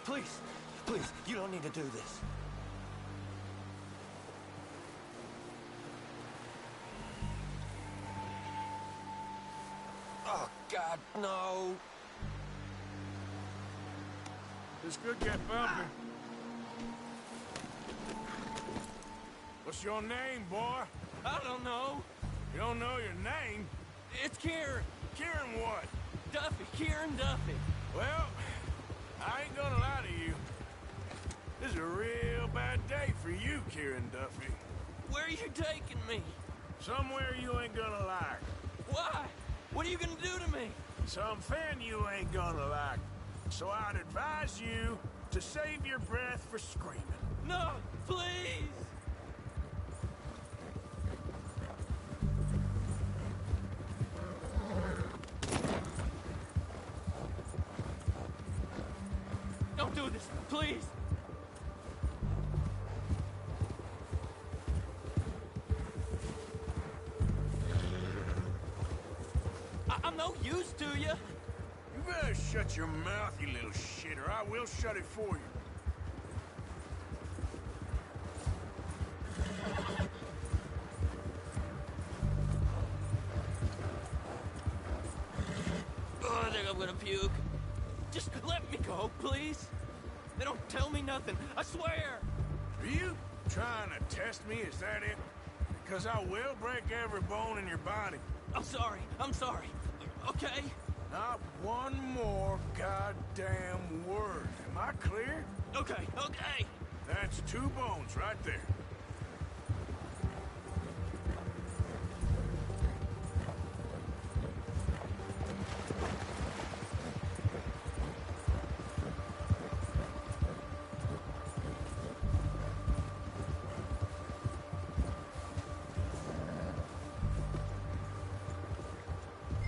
Please, please, you don't need to do this. Oh, God, no. This could get bumpy. What's your name, boy? I don't know. You don't know your name? It's Kieran. Kieran what? Duffy. Kieran Duffy. Well, I ain't gonna lie to you. This is a real bad day for you, Kieran Duffy. Where are you taking me? Somewhere you ain't gonna like. Why? What are you gonna do to me? Something you ain't gonna like. So I'd advise you to save your breath for screaming. No, please! Don't do this, please! I'm no use to you. You better shut your mouth, you little shit, or I will shut it for you. I'm gonna puke. Just let me go, please. They don't tell me nothing, I swear. Are you trying to test me? Is that it? Because I will break every bone in your body. I'm sorry. Okay? Not one more goddamn word. Am I clear? Okay. That's 2 bones right there.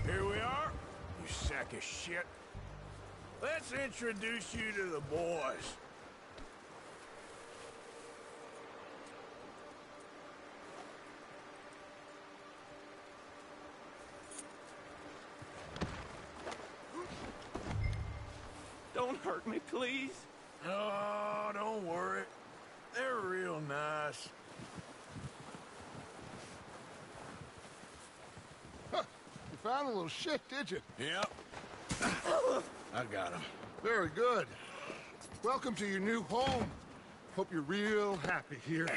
Here we are, you sack of shit. Let's introduce you to the boys. Don't hurt me, please. Oh, don't worry. They're real nice. Huh. You found a little shit, did you? Yep. I got him. Very good. Welcome to your new home. Hope you're real happy here.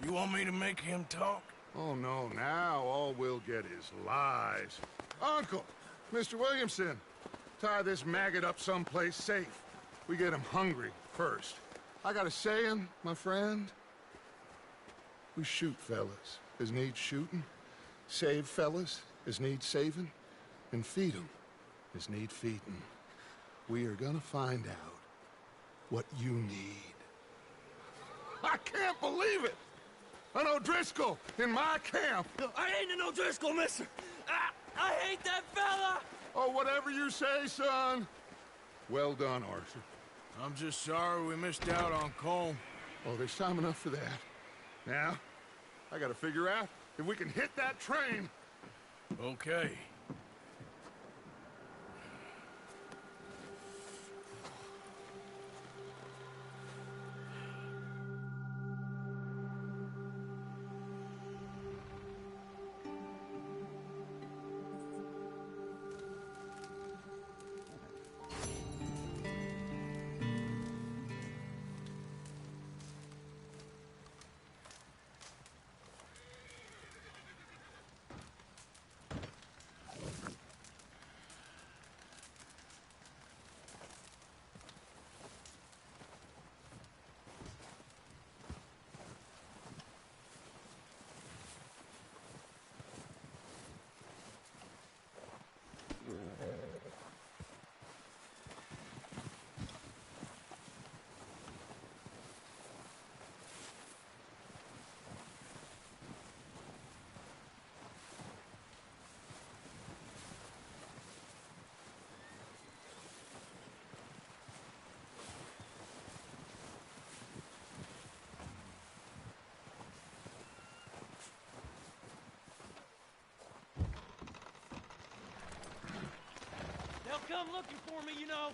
You want me to make him talk? Oh, no. Now all we'll get is lies. Uncle, Mr. Williamson, tie this maggot up someplace safe. We get him hungry first. I got a saying, my friend. We shoot fellas as need shooting, save fellas as need saving, and feed 'em as need feeding. We are gonna find out what you need. I can't believe it! An O'Driscoll in my camp! I ain't an O'Driscoll, mister! I hate that fella! Oh, whatever you say, son. Well done, Arthur. I'm just sorry we missed out on Colm. Oh, there's time enough for that. Now, I gotta figure out if we can hit that train. Okay. They'll come looking for me, you know.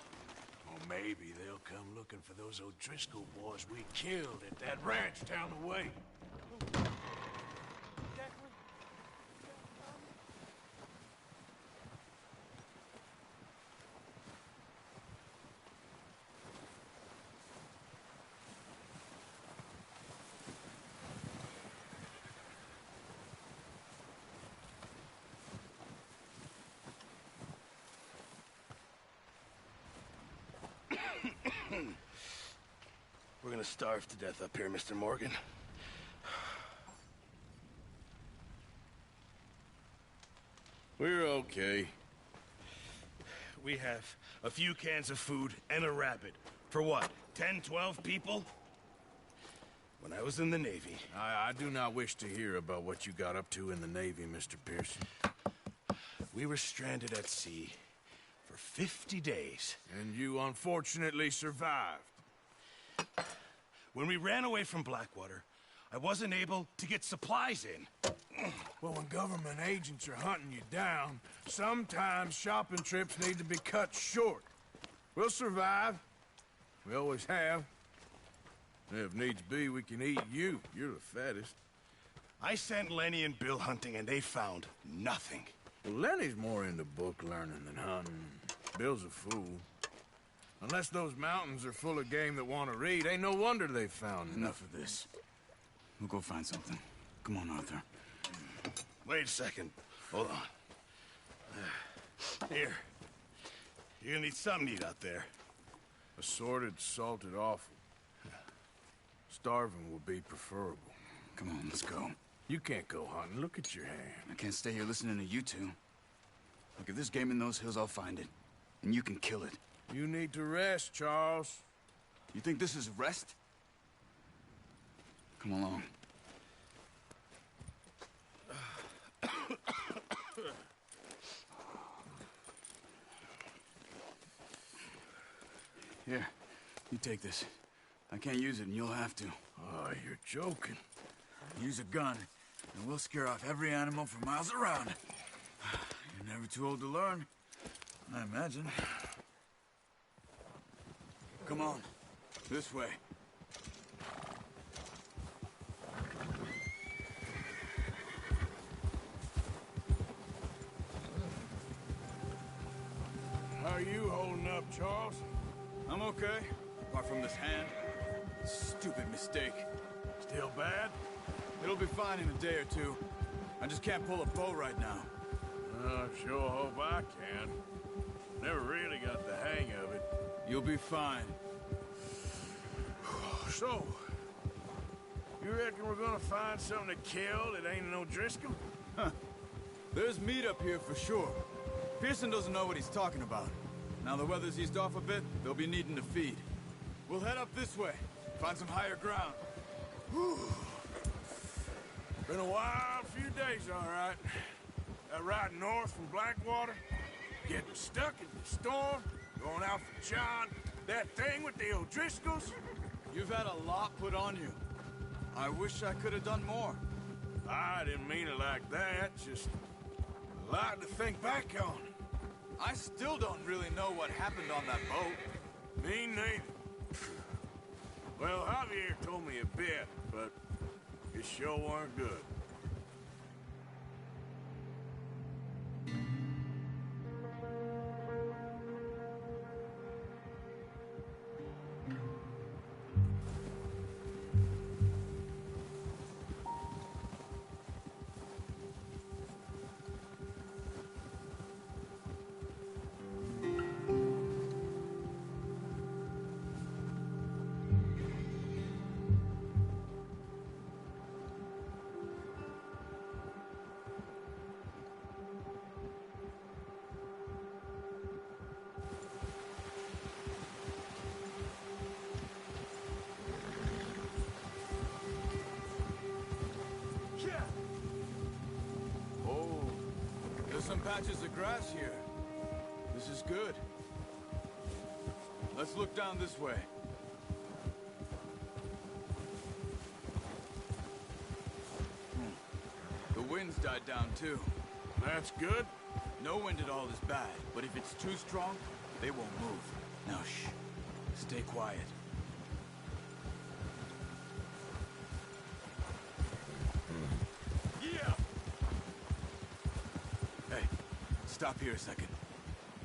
Or maybe they'll come looking for those O'Driscoll boys we killed at that ranch down the way. We're gonna starve to death up here, Mr. Morgan. We're okay. We have a few cans of food and a rabbit. For what, 10, 12 people? When I was in the Navy... I do not wish to hear about what you got up to in the Navy, Mr. Pearson. We were stranded at sea for 50 days. And you unfortunately survived. When we ran away from Blackwater, I wasn't able to get supplies in. Well, when government agents are hunting you down, sometimes shopping trips need to be cut short. We'll survive. We always have. If needs be, we can eat you. You're the fattest. I sent Lenny and Bill hunting, and they found nothing. Well, Lenny's more into book learning than hunting. Bill's a fool. Unless those mountains are full of game that want to read, ain't no wonder they found Enough of this. We'll go find something. Come on, Arthur. Wait a second. Hold on. Here. You're gonna need something to eat out there. Assorted, salted offal. Starving will be preferable. Come on, let's go. You can't go hunting. Look at your hand. I can't stay here listening to you two. Look, if there's game in those hills, I'll find it. And you can kill it. You need to rest, Charles. You think this is rest? Come along. Here, you take this. I can't use it, and you'll have to. Oh, you're joking. Use a gun, and we'll scare off every animal for miles around. You're never too old to learn, I imagine. Come on, this way. How are you holding up, Charles? I'm okay, apart from this hand. Stupid mistake. Still bad? It'll be fine in a day or two. I just can't pull a bow right now. I sure hope I can. Never really got the hang of it. You'll be fine. So, you reckon we're gonna find something to kill that ain't no Driscoll? Huh. There's meat up here for sure. Pearson doesn't know what he's talking about. Now the weather's eased off a bit, they'll be needing to feed. We'll head up this way, find some higher ground. Whew. Been a wild few days, all right. That ride north from Blackwater, getting stuck in the storm, going out for John, that thing with the O'Driscolls. You've had a lot put on you. I wish I could have done more. I didn't mean it like that, just a lot to think back on. I still don't really know what happened on that boat. Me neither. Well, Javier told me a bit, but it sure weren't good. Some patches of grass here. This is good. Let's look down this way. The wind's died down too. That's good. No wind at all is bad, but if it's too strong, they won't move. Now shh. Stay quiet. Stop here a second.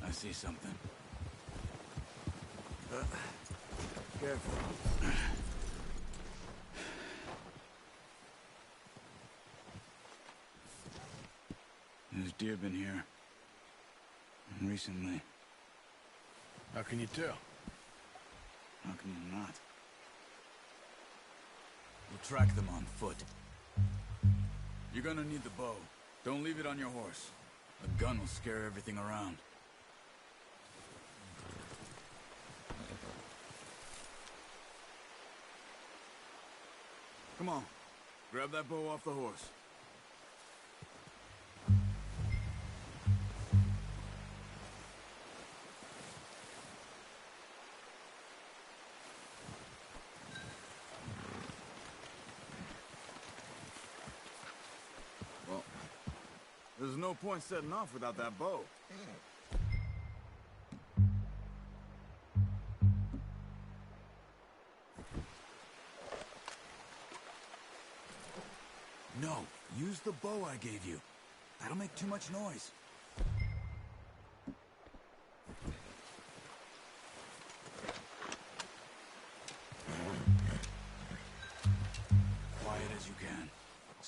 I see something. Careful. There's deer been here. Recently. How can you tell? How can you not? We'll track them on foot. You're gonna need the bow. Don't leave it on your horse. A gun will scare everything around. Come on. Grab that bow off the horse. Well, there's no point setting off without that bow. No, use the bow I gave you. That'll make too much noise.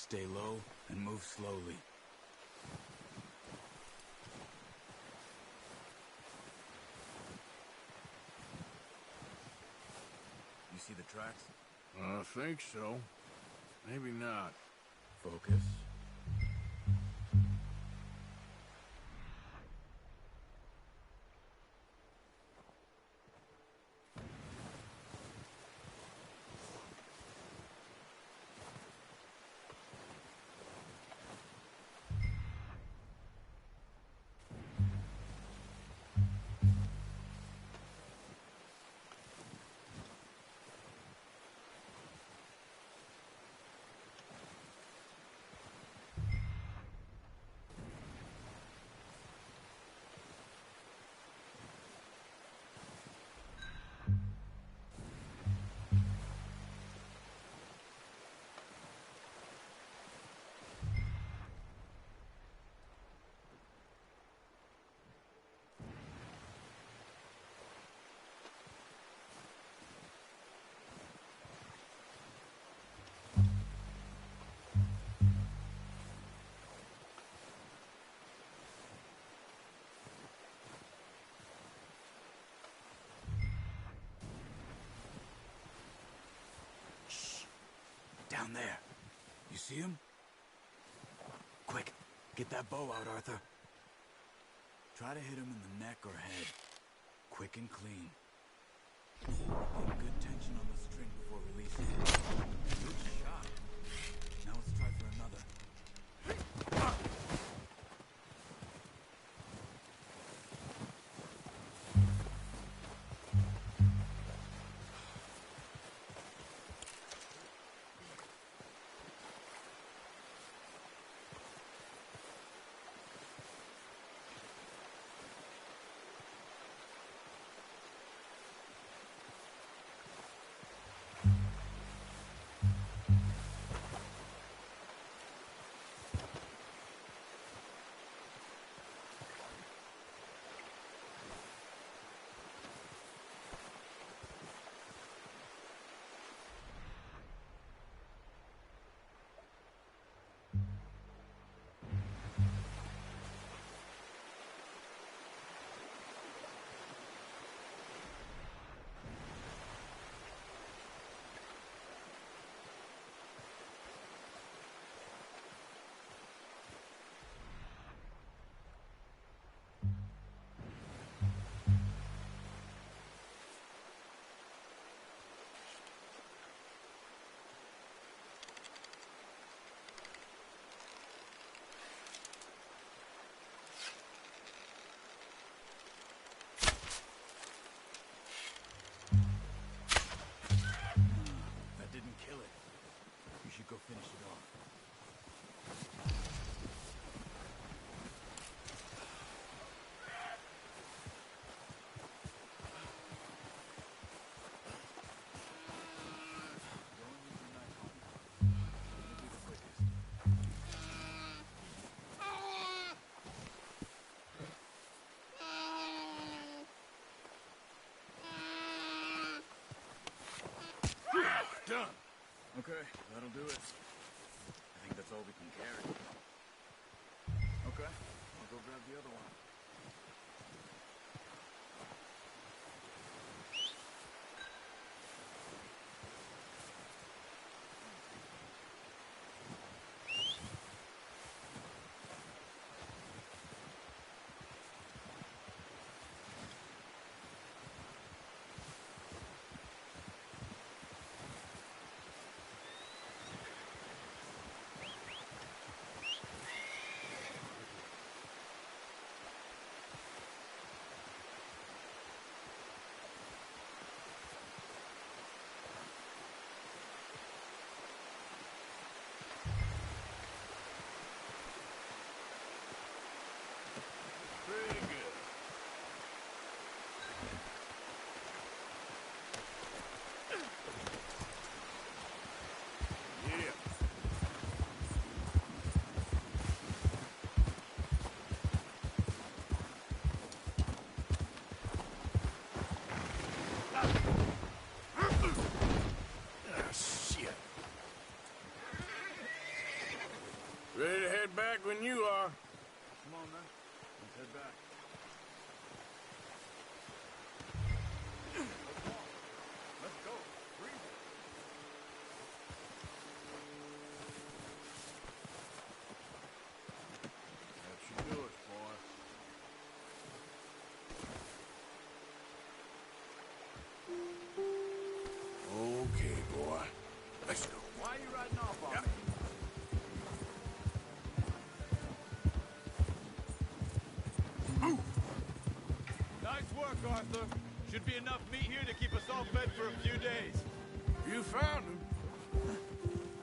Stay low and move slowly. You see the tracks? I think so. Maybe not. Focus. Down there. You see him? Quick, get that bow out, Arthur. Try to hit him in the neck or head. Quick and clean. Get good tension on the string before releasing. Good shot. Now let's try for another. Go finish it off. Done. Okay, that'll do it. I think that's all we can carry. Okay, I'll go grab the other one. Pretty good. Yeah. Ah, shit. are. Come on, then. Let's head back. Let's go. Breathe. That should do it, boy. Okay, boy. Let's go. Why are you riding off on me? Nice work, Arthur. Should be enough meat here to keep us all fed for a few days. You found him.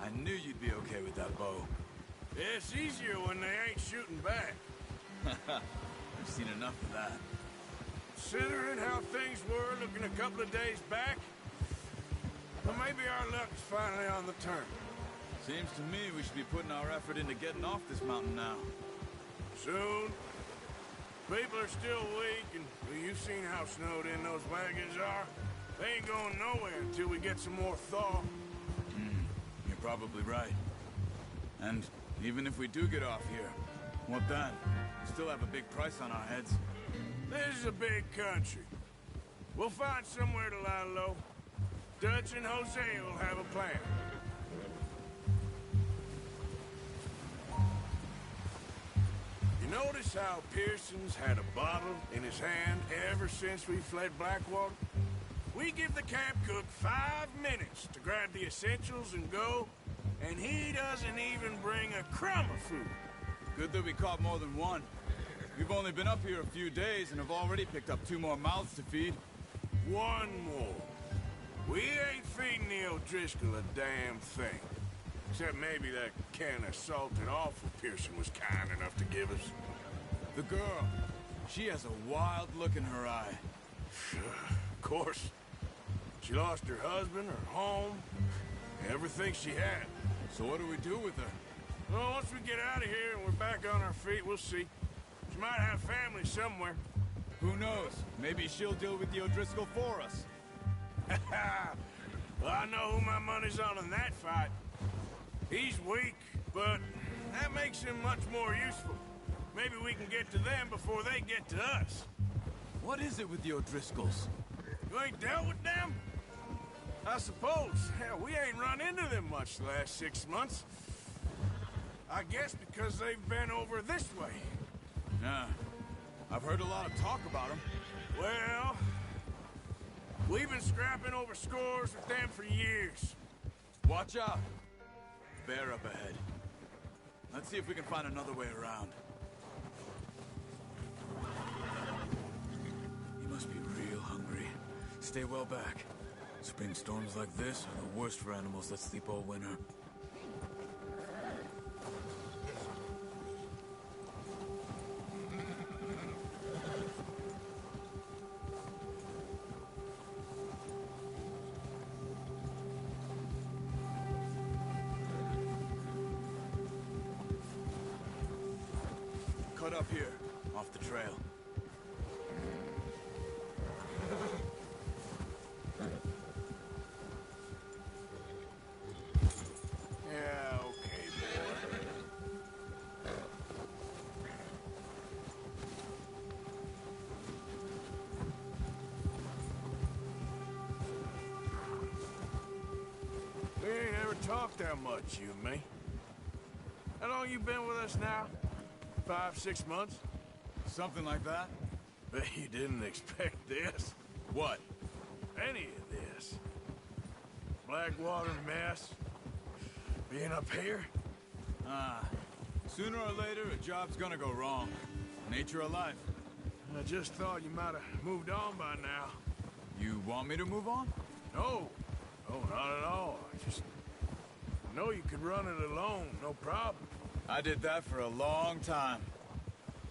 I knew you'd be okay with that bow. It's easier when they ain't shooting back. I've seen enough of that. Considering how things were looking a couple of days back, well, maybe our luck's finally on the turn. Seems to me we should be putting our effort into getting off this mountain now. Soon. People are still weak, and well, you've seen how snowed in those wagons are. They ain't going nowhere until we get some more thaw. You're probably right. And even if we do get off here, what then? We still have a big price on our heads. This is a big country. We'll find somewhere to lie low. Dutch and Hosea will have a plan. You notice how Pearson's had a bottle in his hand ever since we fled Blackwater? We give the camp cook 5 minutes to grab the essentials and go, and he doesn't even bring a crumb of food. Good that we caught more than one. We've only been up here a few days and have already picked up 2 more mouths to feed. 1 more. We ain't feeding the O'Driscoll a damn thing. Except maybe that can of salted offal Pearson was kind enough to give us. The girl. She has a wild look in her eye. Of course. She lost her husband, her home, everything she had. So what do we do with her? Well, once we get out of here and we're back on our feet, we'll see. She might have family somewhere. Who knows? Maybe she'll deal with the O'Driscoll for us. Well, I know who my money's on in that fight. He's weak, but that makes him much more useful. Maybe we can get to them before they get to us. What is it with the O'Driscolls? You ain't dealt with them? I suppose. Hell, we ain't run into them much the last 6 months. I guess because they've been over this way. Nah. I've heard a lot of talk about them. Well, we've been scrapping over scores with them for years. Watch out. Bear up ahead. Let's see if we can find another way around. You must be real hungry. Stay well back. Spring storms like this are the worst for animals that sleep all winter. Cut up here, off the trail. Yeah, okay, boy. We ain't ever talked that much, you and me. How long you been with us now? 5, 6 months? Something like that? Bet you didn't expect this. What? Any of this. Blackwater mess. Being up here? Sooner or later, a job's gonna go wrong. Nature of life. I just thought you might have moved on by now. You want me to move on? No. No, not at all. I just know you could run it alone, no problem. I did that for a long time.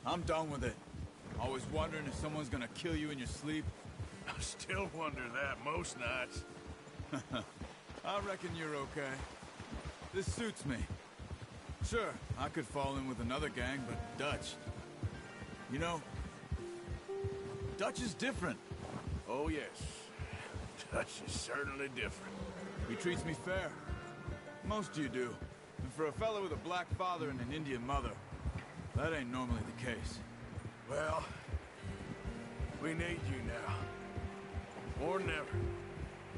I'm done with it. Always wondering if someone's gonna kill you in your sleep. I still wonder that most nights. I reckon you're okay. This suits me. Sure, I could fall in with another gang, but Dutch... You know, Dutch is different. Oh, yes. Dutch is certainly different. He treats me fair. Most you do. And for a fellow with a black father and an Indian mother, That ain't normally the case. Well, we need you now. More than ever.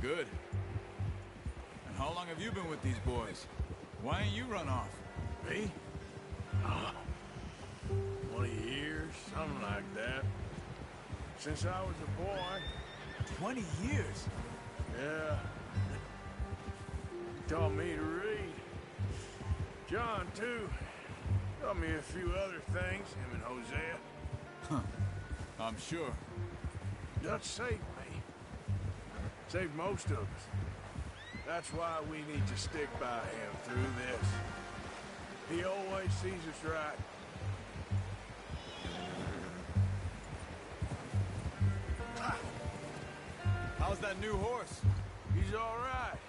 Good. And how long have you been with these boys? Why ain't you run off? Me? 20 years, something like that. Since I was a boy. 20 years? Yeah. He taught me to read. John, too. Taught me a few other things, him and Hosea. Huh. I'm sure. Dutch saved me. Saved most of us. That's why we need to stick by him through this. He always sees us right. How's that new horse? He's all right.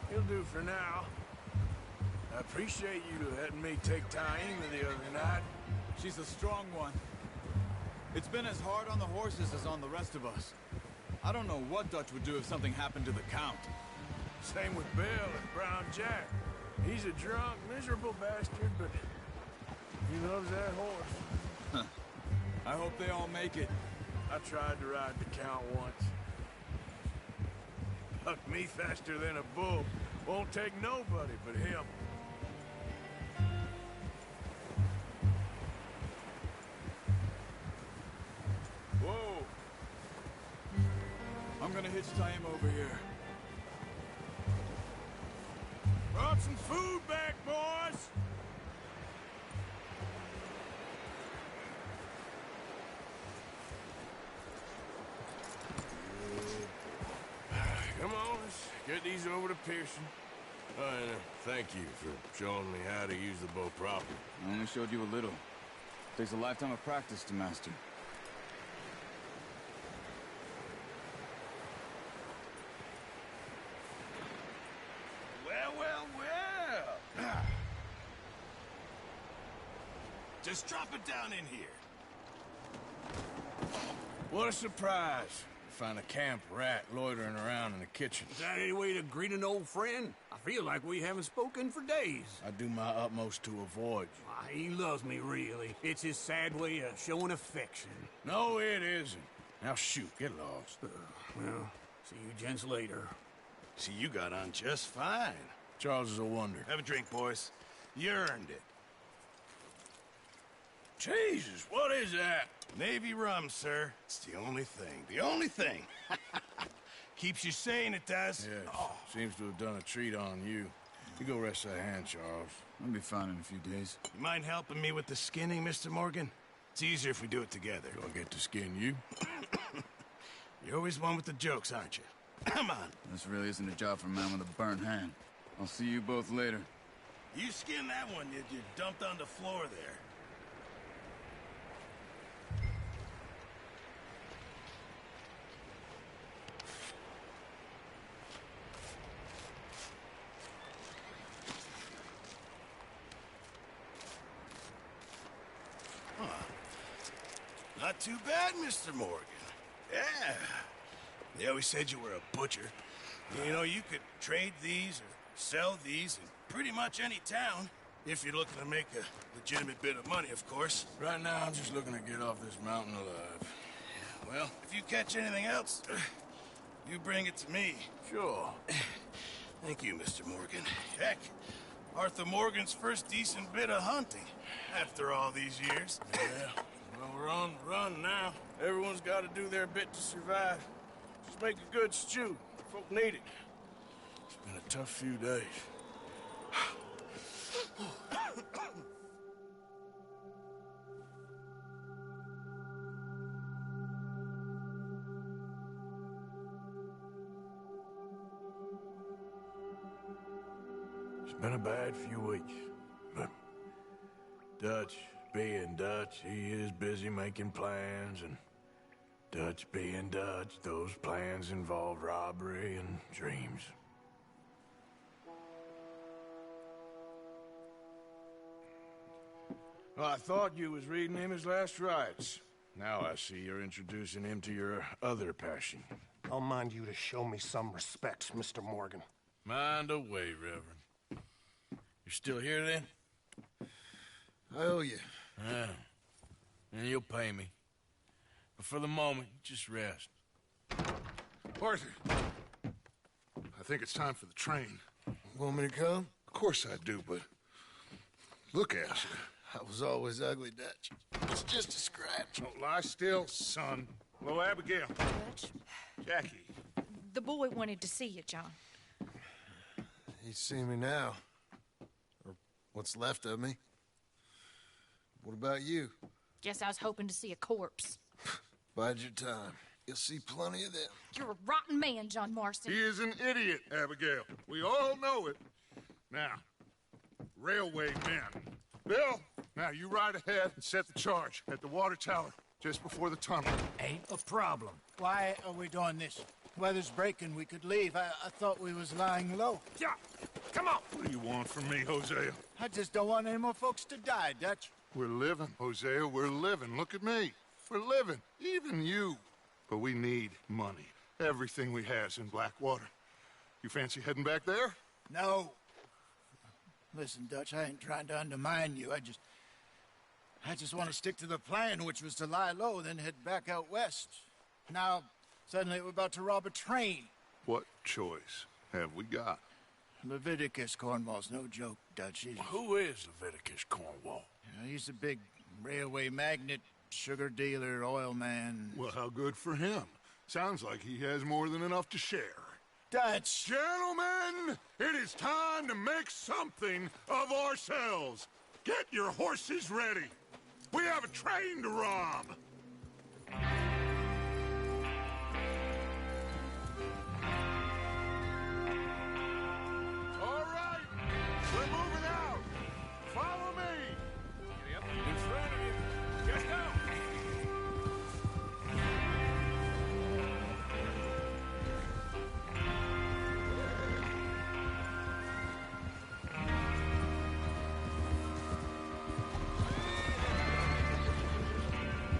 He'll do for now. I appreciate you letting me take Taima the other night. She's a strong one. It's been as hard on the horses as on the rest of us. I don't know what Dutch would do if something happened to the Count. Same with Bill and Brown Jack. He's a drunk, miserable bastard, but he loves that horse. I hope they all make it. I tried to ride the Count once. Bucked me faster than a bull. Won't take nobody but him. Whoa! I'm gonna hitch Taima over here. Brought some food back, boys! Come on, let's get these over to Pearson. And thank you for showing me how to use the bow properly. I only showed you a little. Takes a lifetime of practice to master. Well, well, well. Just drop it down in here. What a surprise. Find a camp rat loitering around in the kitchen. Is that any way to greet an old friend? I feel like we haven't spoken for days. I do my utmost to avoid you. Why, he loves me, really. It's his sad way of showing affection. No, it isn't. Now shoot, get lost. Well, see you gents later. See, you got on just fine. Charles is a wonder. Have a drink, boys. You earned it. Jesus, what is that? Navy rum, sir. It's the only thing. The only thing. Keeps you sane, it does. Yes. Seems to have done a treat on you. You go rest that hand, Charles. I'll be fine in a few days. You mind helping me with the skinning, Mr. Morgan? It's easier if we do it together. Do I get to skin you? You're always one with the jokes, aren't you? Come on. This really isn't a job for a man with a burnt hand. I'll see you both later. You skin that one you dumped on the floor there. Not too bad, Mr. Morgan. Yeah. They always said you were a butcher. You know, you could trade these or sell these in pretty much any town. If you're looking to make a legitimate bit of money, of course. Right now, I'm just looking to get off this mountain alive. Well, if you catch anything else, you bring it to me. Sure. Thank you, Mr. Morgan. Heck, Arthur Morgan's first decent bit of hunting after all these years. Yeah. Well, we're on the run now. Everyone's got to do their bit to survive. Just make a good stew. Folk need it. It's been a tough few days. It's been a bad few weeks, but Dutch being Dutch, he is busy making plans, and Dutch being Dutch, those plans involve robbery and dreams. Well, I thought you was reading him his last rites. Now I see you're introducing him to your other passion. I'll mind you to show me some respect, Mr. Morgan. Mind away, Reverend. You're still here, then? I owe you. Yeah. And you'll pay me. But for the moment, just rest. Arthur, I think it's time for the train. Want me to come? Of course I do, but look at you. I was always ugly, Dutch. It's just a scratch. Don't lie still, son. Hello, Abigail. Dutch, Jackie. the boy wanted to see you, John. He's seen me now. Or what's left of me. What about you? Guess I was hoping to see a corpse. Bide your time. You'll see plenty of them. You're a rotten man, John Marston. He is an idiot, Abigail. We all know it. Now, railway men. Bill, now you ride ahead and set the charge at the water tower just before the tunnel. Ain't a problem. Why are we doing this? Weather's breaking. We could leave. I thought we was lying low. Yeah, come on. What do you want from me, Hosea? I just don't want any more folks to die, Dutch. We're living, Hosea. We're living. Look at me. We're living. Even you. But we need money. Everything we has in Blackwater. You fancy heading back there? No. Listen, Dutch, I ain't trying to undermine you. I just want to stick to the plan, which was to lie low, then head back out west. Now, suddenly we're about to rob a train. What choice have we got? Leviticus Cornwall's no joke, Dutch. Who is Leviticus Cornwall? You know, he's a big railway magnate, sugar dealer, oil man. Well, how good for him. Sounds like he has more than enough to share. Dutch! Gentlemen, it is time to make something of ourselves. Get your horses ready. We have a train to rob. All right, we're moving out. Follow me. Get up in front of you. Just go.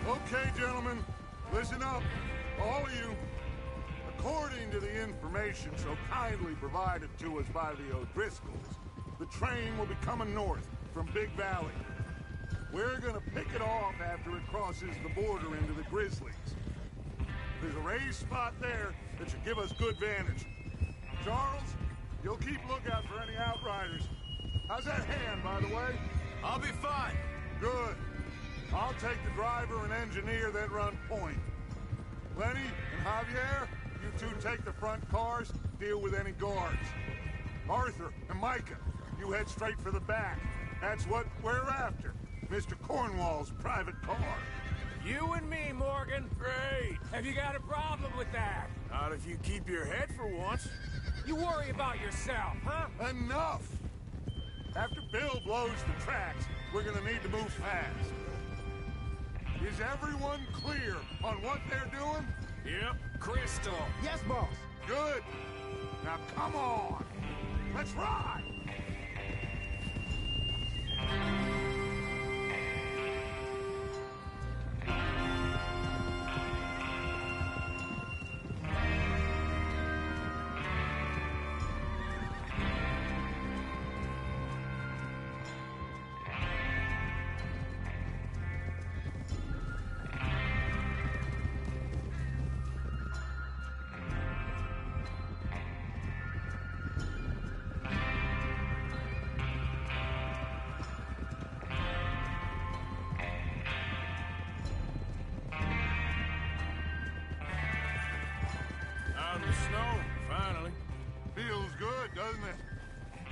Okay, gentlemen, listen up, all of you. According to the information so kindly provided to us by the O'Driscolls, the train will be coming north from Big Valley. We're gonna pick it off after it crosses the border into the Grizzlies. There's a raised spot there that should give us good vantage. Charles, you'll keep lookout for any outriders. How's that hand, by the way? I'll be fine. Good. I'll take the driver and engineer that run point. Lenny and Javier, you two take the front cars, deal with any guards. Arthur and Micah, you head straight for the back. That's what we're after. Mr. Cornwall's private car. You and me, Morgan. Great. Have you got a problem with that? Not if you keep your head for once. You worry about yourself, huh? Enough! After Bill blows the tracks, we're gonna need to move fast. Is everyone clear on what they're doing? Yep. Crystal. Yes, boss. Good. Now come on. Let's ride. Out in the snow, finally. Feels good, doesn't it?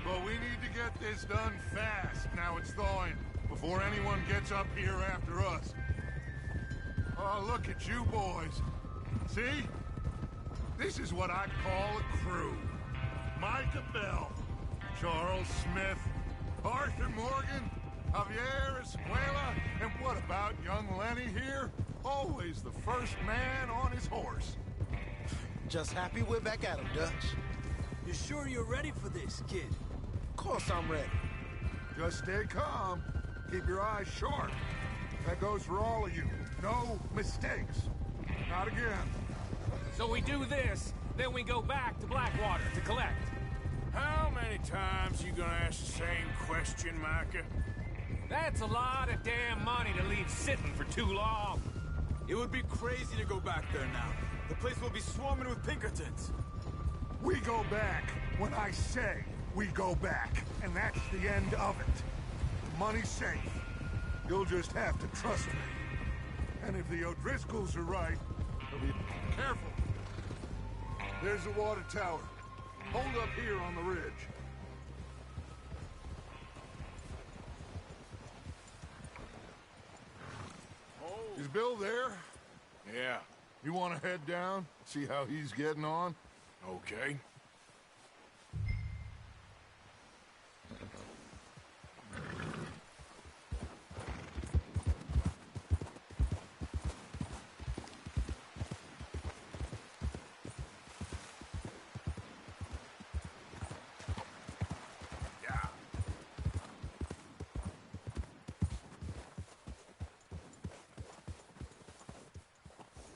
But we need to get this done fast. Now it's thawing, before anyone gets up here after us. Oh, look at you boys. See? This is what I call a crew. Micah Bell, Charles Smith, Arthur Morgan, Javier Escuela, and what about young Lenny here? Always the first man on his horse. Just happy we're back at 'em, Dutch. You sure you're ready for this, kid? Of course I'm ready. Just stay calm. Keep your eyes sharp. That goes for all of you. No mistakes. Not again. So we do this, then we go back to Blackwater to collect. How many times you gonna ask the same question, Micah? That's a lot of damn money to leave sitting for too long. It would be crazy to go back there now. The place will be swarming with Pinkertons. We go back when I say we go back, and that's the end of it. The money's safe. You'll just have to trust me. And if the O'Driscolls are right, they'll be careful. There's the water tower. Hold up here on the ridge. Is Bill there? Yeah. You want to head down, see how he's getting on? Okay.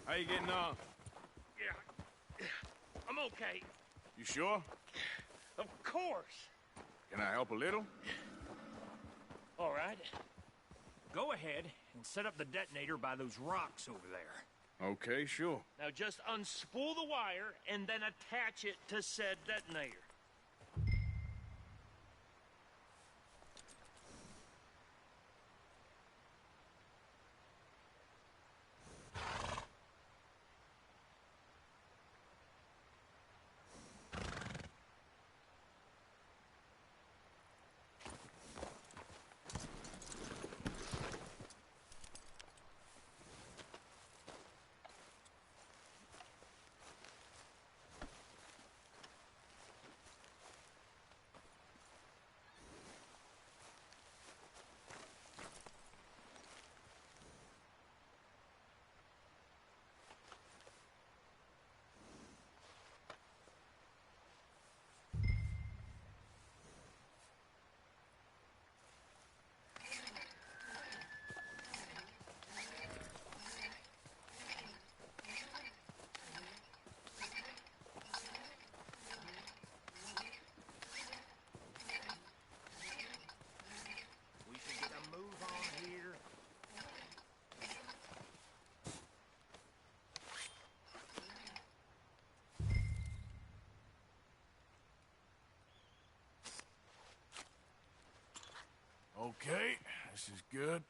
How you getting on? Yeah. I'm okay. You sure? Of course. Can I help a little? All right. Go ahead and set up the detonator by those rocks over there. Okay, sure. Now just unspool the wire and then attach it to said detonator. Okay, this is good.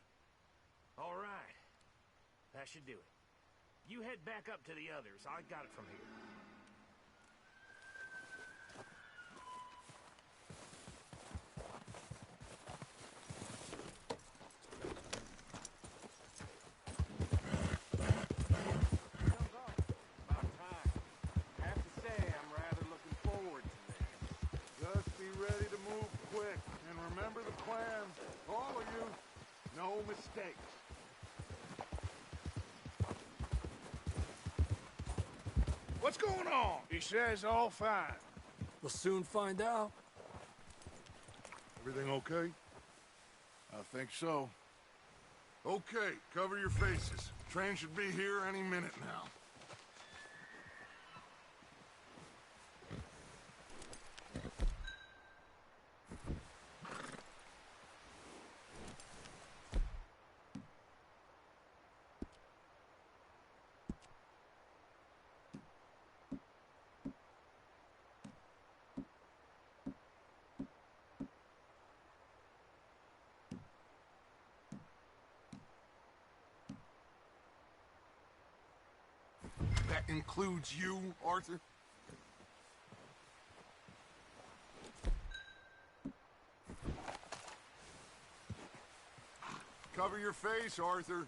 All right. That should do it. You head back up to the others. I got it from here. Just be ready to move quick. And remember the plan. All of you, no mistakes. What's going on? He says all fine. We'll soon find out. Everything okay? I think so. Okay, cover your faces. Train should be here any minute now. That includes you, Arthur? Cover your face, Arthur.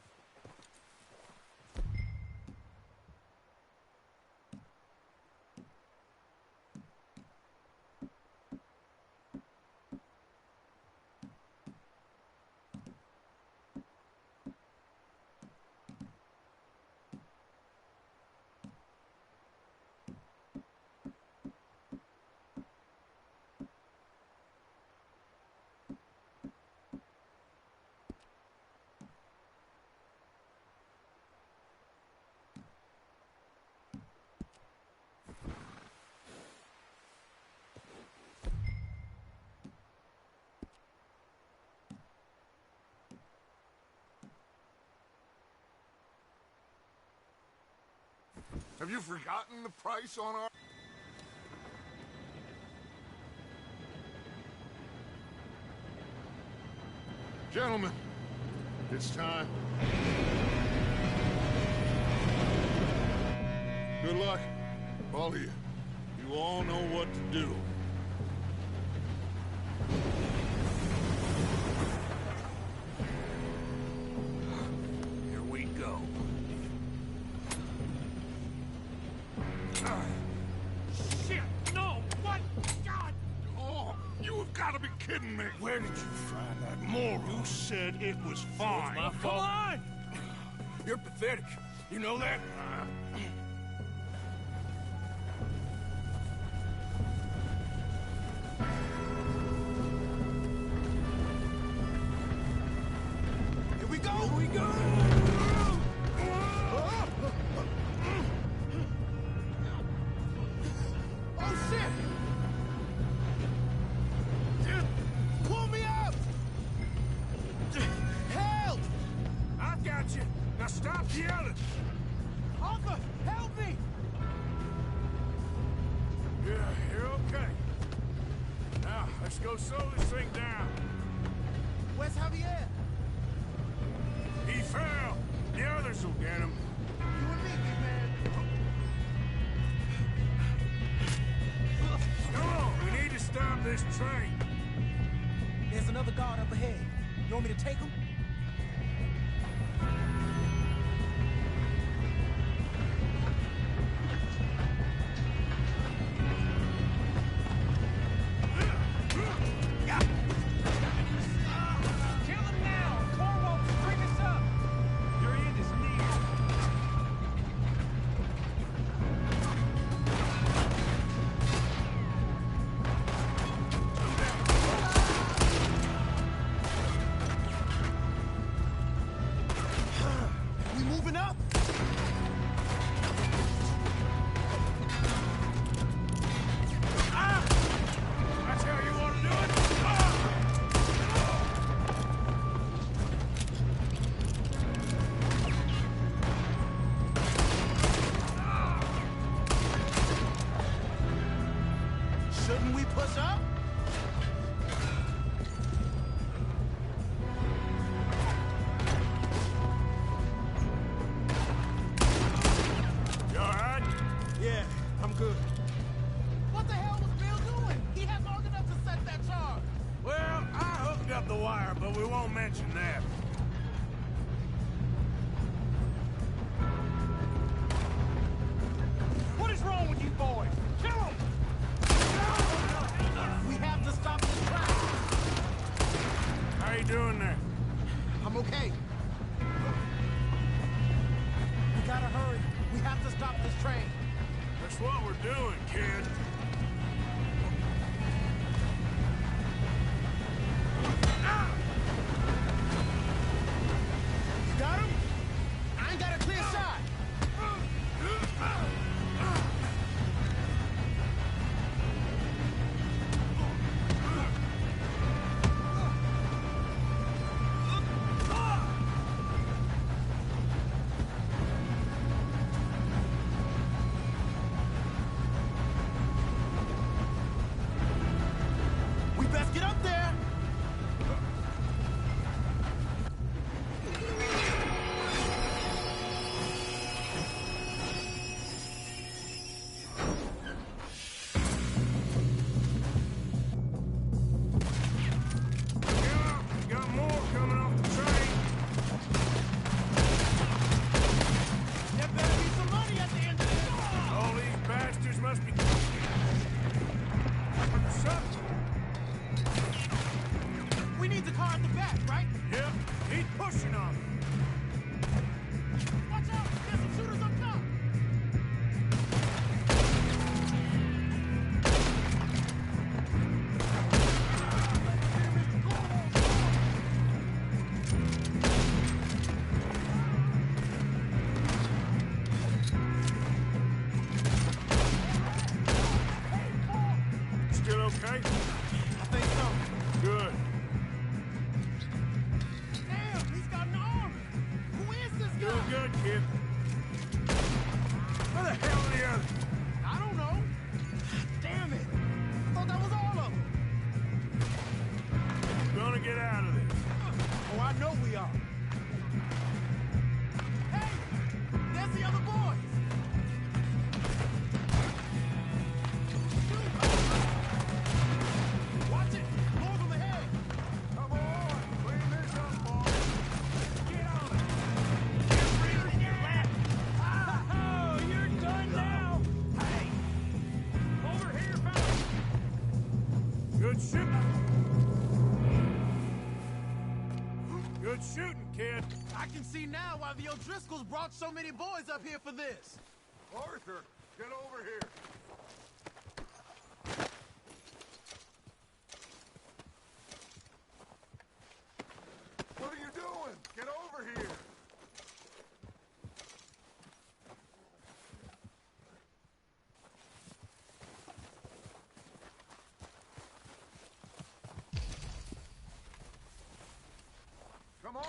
Have you forgotten the price on our... Gentlemen, it's time. Good luck, all of you. You all know what to do. Here we go. Shit! No! What? God! Oh, you have got to be kidding me! Where did you find that moron? You said it was fine. It's my fault. Come on! You're pathetic. You know that? Here we go! Here we go! Oh, shit! Pull me up! Help! I've got you. Now stop yelling. Arthur, help me! Yeah, you're okay. Now, let's go slow this thing down. Where's Javier? He fell. The others will get him. You and me, big man. Come on, we need to stop this train. There's another guard up ahead. You want me to take him? Kill him now! Cornwall, bring us up! Your end is near. We moving up? That's how you want to do it? Shouldn't we push up? You all right? Yeah, I'm good. What the hell was Bill doing? He had long enough to set that charge. Well, I hooked up the wire, but we won't mention that. What is wrong with you boys? Kill him! We have to stop this train. How you doing there? I'm okay. We gotta hurry. We have to stop this train. That's what we're doing, kid. You got him? I ain't got a clear shot. We best get up there. Yeah, we got more coming off the train. There better be some money at the end of this. All these bastards must be... Something. We need the car at the back, right? Yeah, keep pushing on them. Watch out! There's some shooters up top! Still okay? I think so. Good. Damn, he's got an arm! Who is this guy? Doing good, kid. Where the hell are the others? I don't know. Damn it. I thought that was all of them. We're gonna get out of this. Oh, I know we are. Hey! There's the other boys! Watch it! More from ahead! Come on! Clean this up, boys! Get on it! Get free to your left! Oh, you're done now! Hey! Over here, fellas! Good shooting! Good shooting, kid! I can see now why the O'Driscolls brought so many boys up here for this. Arthur, get over here. What are you doing? Get over here. Come on.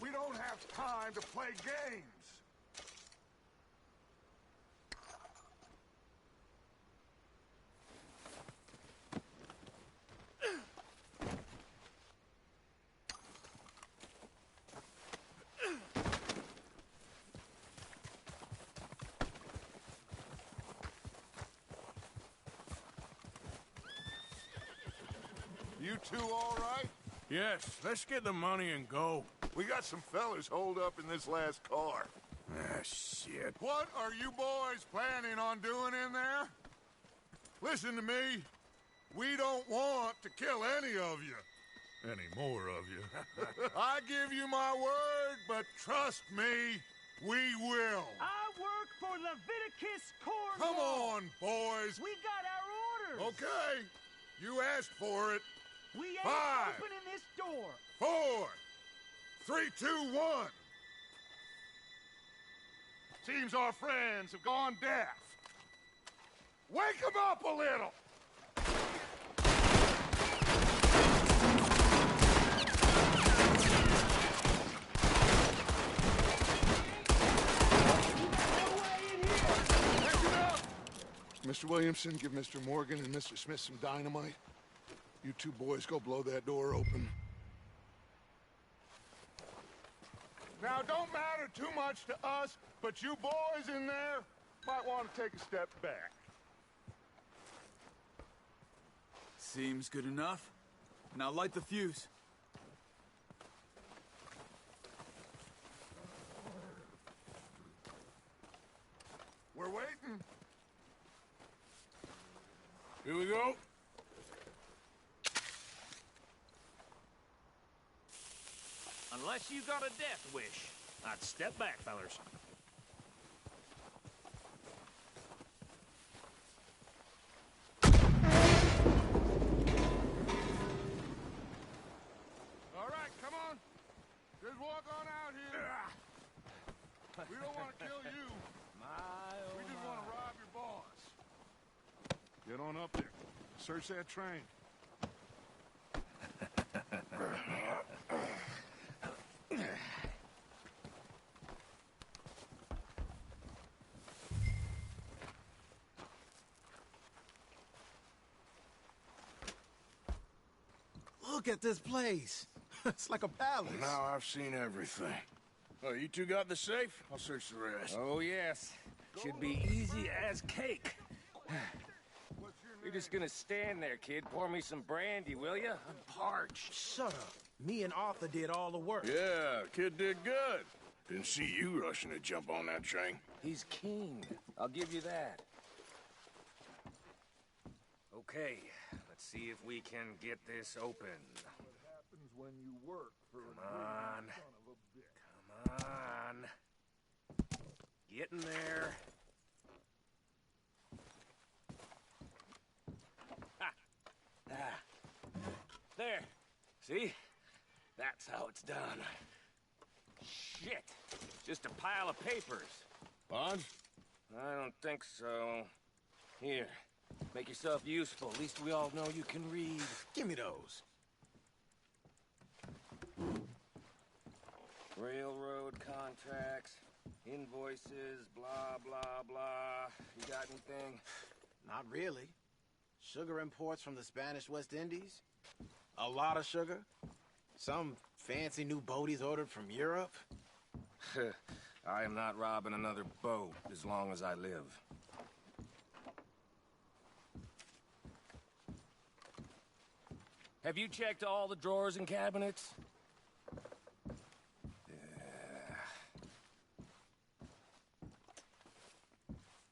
We don't have time to play games. You two all right? Yes, let's get the money and go. We got some fellas holed up in this last car. Ah, shit. What are you boys planning on doing in there? Listen to me. We don't want to kill any of you. Any more of you. I give you my word, but trust me, we will. I work for Leviticus Corps. Come on, boys. We got our orders. Okay. You asked for it. We ain't 5, opening this door. 4, 3, 2, 1. Seems our friends have gone deaf. Wake them up a little. Mr. Williamson, give Mr. Morgan and Mr. Smith some dynamite. You two boys go blow that door open. Now, don't matter too much to us, but you boys in there might want to take a step back. Seems good enough. Now light the fuse. We're waiting. Here we go. Unless you got a death wish, I'd step back, fellers. All right, come on. Just walk on out here. We don't want to kill you. We just want to rob your boss. Get on up there. Search that train. Look at this place. It's like a palace. Now I've seen everything. Oh, you two got the safe? I'll search the rest. Oh, yes. Should be easy as cake. You're just gonna stand there, kid. Pour me some brandy, will you? I'm parched. Shut up. Me and Arthur did all the work. Yeah, kid did good. Didn't see you rushing to jump on that train. He's keen. I'll give you that. Okay, let's see if we can get this open. What happens when you work for Come on. Come on. Getting there. Ha! Ah. There. See? That's how it's done. Shit. Just a pile of papers. Bonds? I don't think so. Here, make yourself useful. At least we all know you can read. Give me those. Railroad contracts, invoices, blah, blah, blah. You got anything? Not really. Sugar imports from the Spanish West Indies. A lot of sugar. Some fancy new boat he's ordered from Europe. I am not robbing another boat as long as I live. Have you checked all the drawers and cabinets?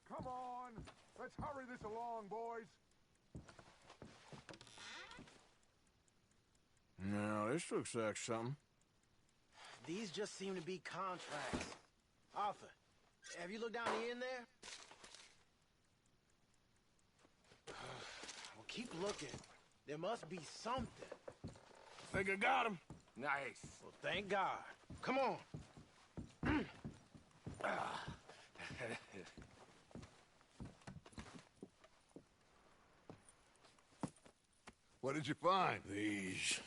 Come on! Let's hurry this along, boys! Now, this looks like something. These just seem to be contracts. Arthur, have you looked down the end there? Well, keep looking. There must be something. Think I got him. Nice. Well, thank God. Come on. What did you find? These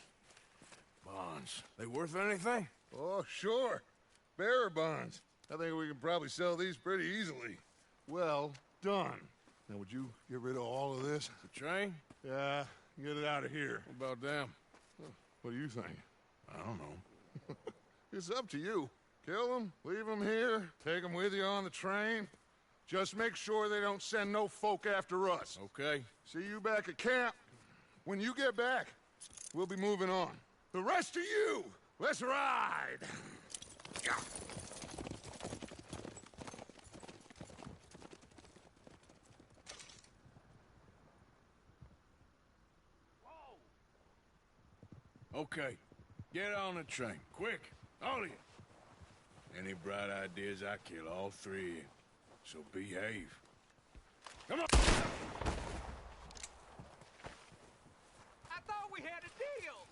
bonds. They worth anything? Oh, sure. Bearer bonds. I think we can probably sell these pretty easily. Well done. Now, would you get rid of all of this? The train? Yeah, get it out of here. What about them? What do you think? I don't know. It's up to you. Kill them, leave them here, take them with you on the train. Just make sure they don't send no folk after us. Okay. See you back at camp. When you get back, we'll be moving on. The rest of you, let's ride! Okay. Get on the train. Quick. All of you. Any bright ideas, I kill all three of you. So behave. Come on! I thought we had a deal!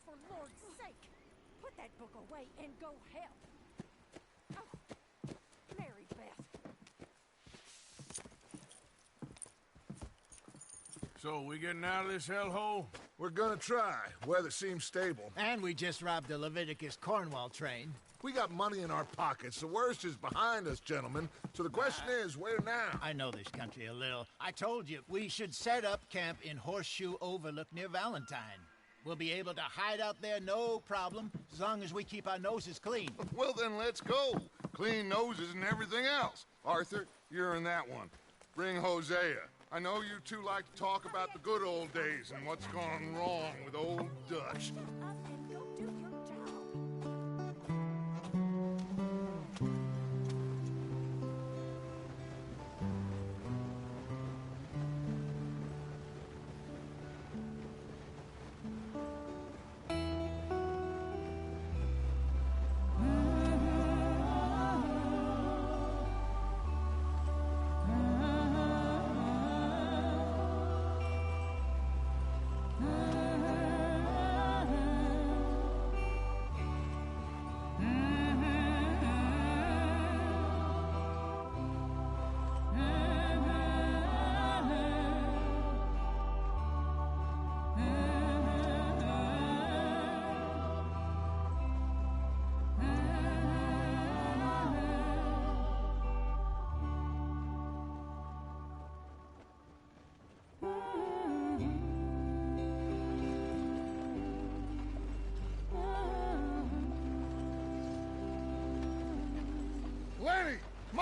For Lord's sake, put that book away and go help. Oh, Mary Beth. So, we getting out of this hellhole? We're gonna try. Weather seems stable. And we just robbed the Leviticus Cornwall train. We got money in our pockets. The worst is behind us, gentlemen. So the question is, where now? I know this country a little. I told you, we should set up camp in Horseshoe Overlook near Valentine. We'll be able to hide out there, no problem, as long as we keep our noses clean. Well, then let's go. Clean noses and everything else. Arthur, you're in that one. Bring Hosea. I know you two like to talk about the good old days and what's gone wrong with old Dutch.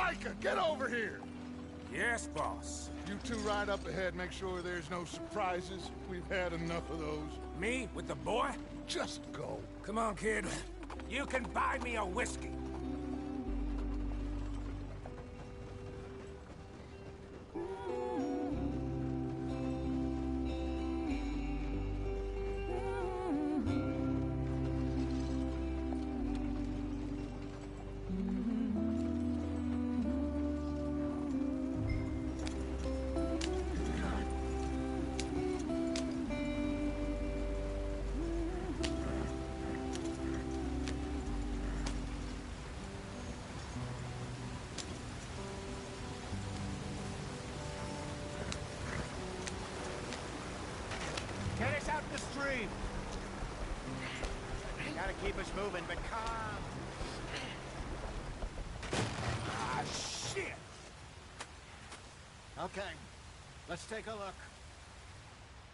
Micah, get over here! Yes, boss. You two ride up ahead, make sure there's no surprises. We've had enough of those. Me with the boy? Just go. Come on, kid. You can buy me a whiskey. Get us out the stream. Gotta keep us moving, but calm. Ah, shit! Okay, let's take a look.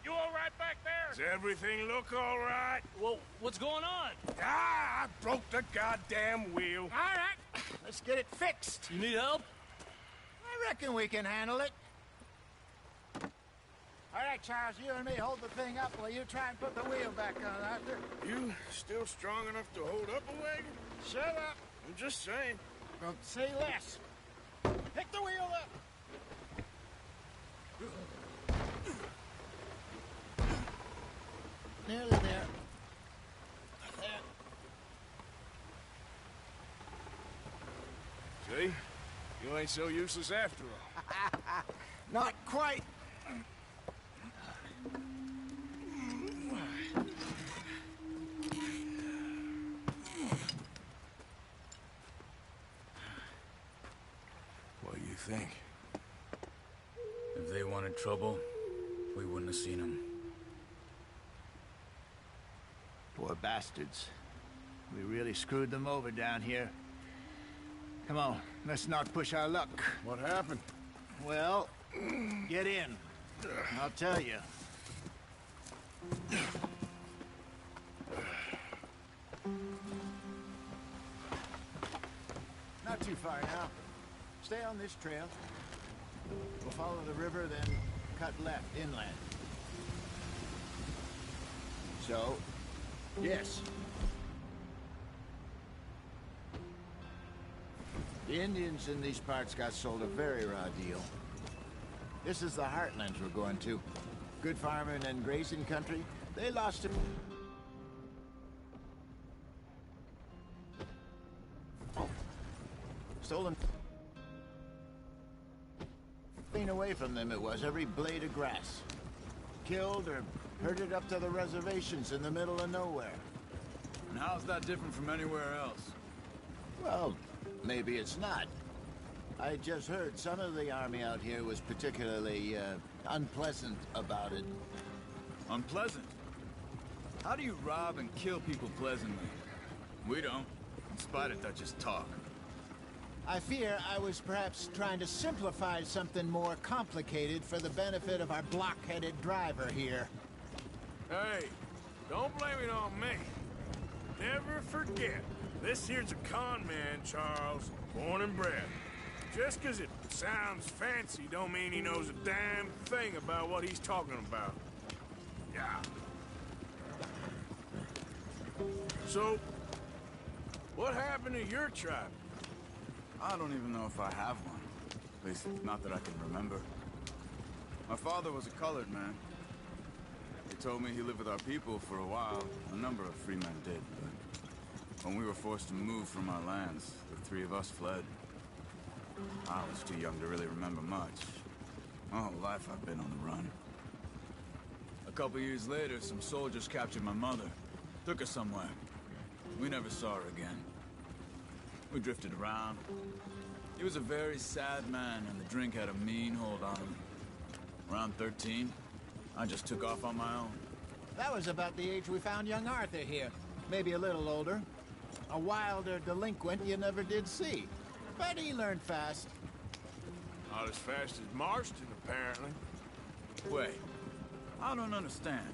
You all right back there? Does everything look all right? Well, what's going on? Ah, I broke the goddamn wheel. All right, let's get it fixed. You need help? I reckon we can handle it. All right, Charles, you and me hold the thing up while you try and put the wheel back on, Arthur. You still strong enough to hold up a wagon? Shut up. I'm just saying. Well, say less. Pick the wheel up. Nearly there. There. See? You ain't so useless after all. Not quite. What do you think? If they wanted trouble, we wouldn't have seen them. Poor bastards. We really screwed them over down here. Come on, let's not push our luck. What happened? Well, get in. I'll tell you. Not too far now. Stay on this trail. We'll follow the river, then cut left inland. So, yes. The Indians in these parts got sold a very raw deal. This is the heartlands we're going to. Good farming and grazing country. They lost it. Stolen. Clean away from them it was, every blade of grass. Killed or herded up to the reservations in the middle of nowhere. And how's that different from anywhere else? Well, maybe it's not. I just heard some of the army out here was particularly, unpleasant about it. Unpleasant? How do you rob and kill people pleasantly? We don't, in spite of Dutch's talk. I fear I was perhaps trying to simplify something more complicated for the benefit of our block-headed driver here. Hey, don't blame it on me. Never forget, this here's a con man, Charles, born and bred. Just 'cause it sounds fancy don't mean he knows a damn thing about what he's talking about. Yeah. So, what happened to your tribe? I don't even know if I have one. At least, not that I can remember. My father was a colored man. He told me he lived with our people for a while. A number of free men did, but when we were forced to move from our lands, the three of us fled. I was too young to really remember much. My whole life I've been on the run. A couple years later, some soldiers captured my mother. Took her somewhere. We never saw her again. We drifted around. He was a very sad man, and the drink had a mean hold on him. Around 13, I just took off on my own. That was about the age we found young Arthur here. Maybe a little older. A wilder delinquent you never did see. But he learned fast. Not as fast as Marston, apparently. Wait, I don't understand.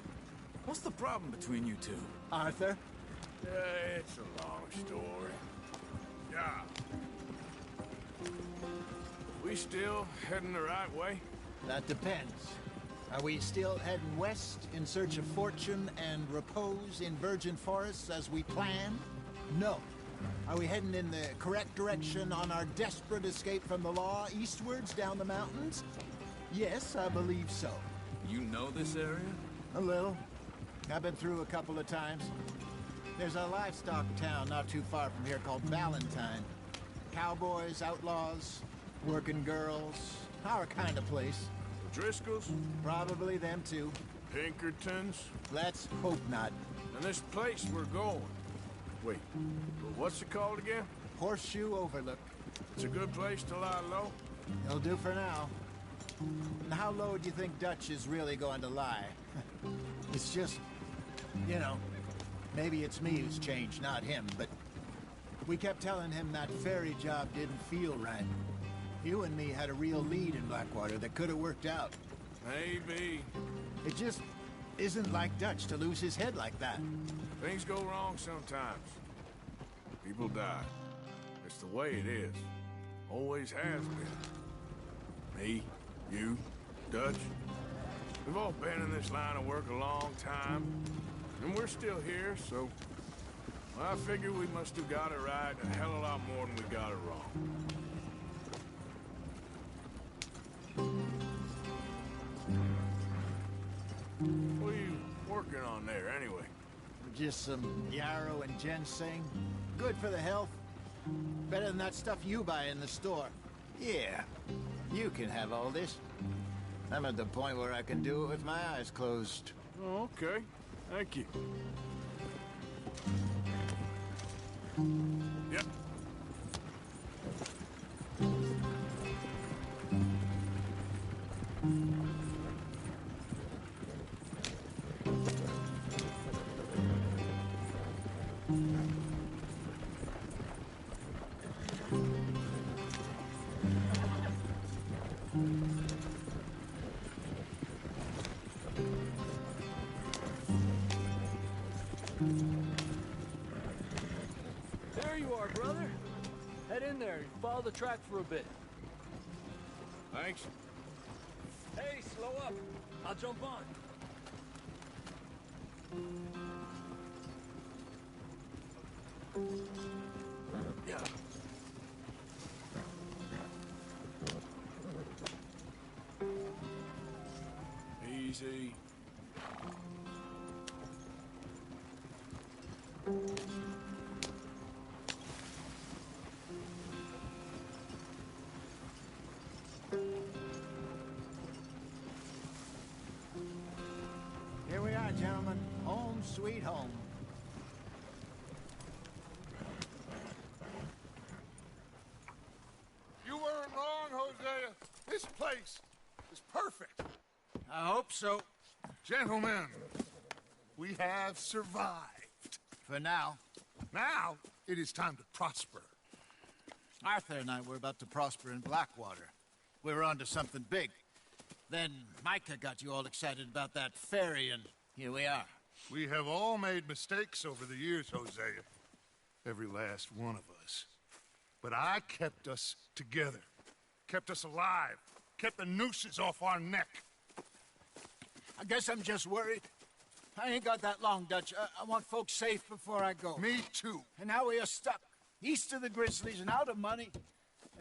What's the problem between you two? Arthur? It's a long story. Yeah. We still heading the right way? That depends. Are we still heading west in search of fortune and repose in virgin forests as we planned? No. Are we heading in the correct direction on our desperate escape from the law eastwards down the mountains? Yes, I believe so. You know this area? A little. I've been through a couple of times. There's a livestock town not too far from here called Valentine. Cowboys, outlaws, working girls, our kind of place. Driscolls? Probably them too. Pinkertons? Let's hope not. And this place we're going. Wait, what's it called again? Horseshoe Overlook. It's a good place to lie low? It'll do for now. And how low do you think Dutch is really going to lie? It's just, you know, maybe it's me who's changed, not him, but we kept telling him that ferry job didn't feel right. You and me had a real lead in Blackwater that could have worked out. Maybe. It just isn't like Dutch to lose his head like that. Things go wrong sometimes. People die. It's the way it is. Always has been. Me, you, Dutch. We've all been in this line of work a long time. And we're still here, so... well, I figure we must have got it right a hell of a lot more than we got it wrong. What are you working on there, anyway? Just some yarrow and ginseng. Good for the health. Better than that stuff you buy in the store. Yeah, you can have all this. I'm at the point where I can do it with my eyes closed. Oh, okay. Thank you. Yep. There you are, brother. Head in there and follow the track for a bit. Thanks. Hey, slow up. I'll jump on. Yeah. Easy. Here we are, gentlemen. Home sweet home. You weren't wrong, Hosea. This place is perfect. I hope so. Gentlemen, we have survived. For now. Now, it is time to prosper. Arthur and I were about to prosper in Blackwater. We were onto something big. Then Micah got you all excited about that ferry, and here we are. We have all made mistakes over the years, Hosea. Every last one of us. But I kept us together. Kept us alive. Kept the nooses off our neck. I guess I'm just worried. I ain't got that long, Dutch. I want folks safe before I go. Me too. And now we are stuck. East of the Grizzlies and out of money.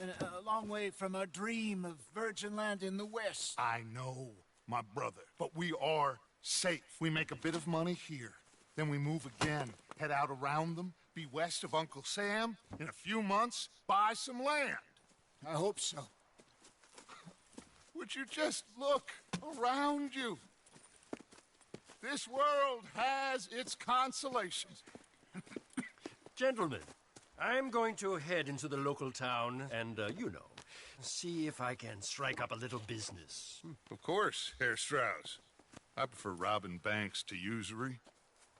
And a long way from our dream of virgin land in the west. I know, my brother. But we are safe. We make a bit of money here. Then we move again. Head out around them. Be west of Uncle Sam. In a few months, buy some land. I hope so. Would you just look around you? This world has its consolations. Gentlemen, I'm going to head into the local town and, you know, see if I can strike up a little business. Of course, Herr Strauss. I prefer robbing banks to usury.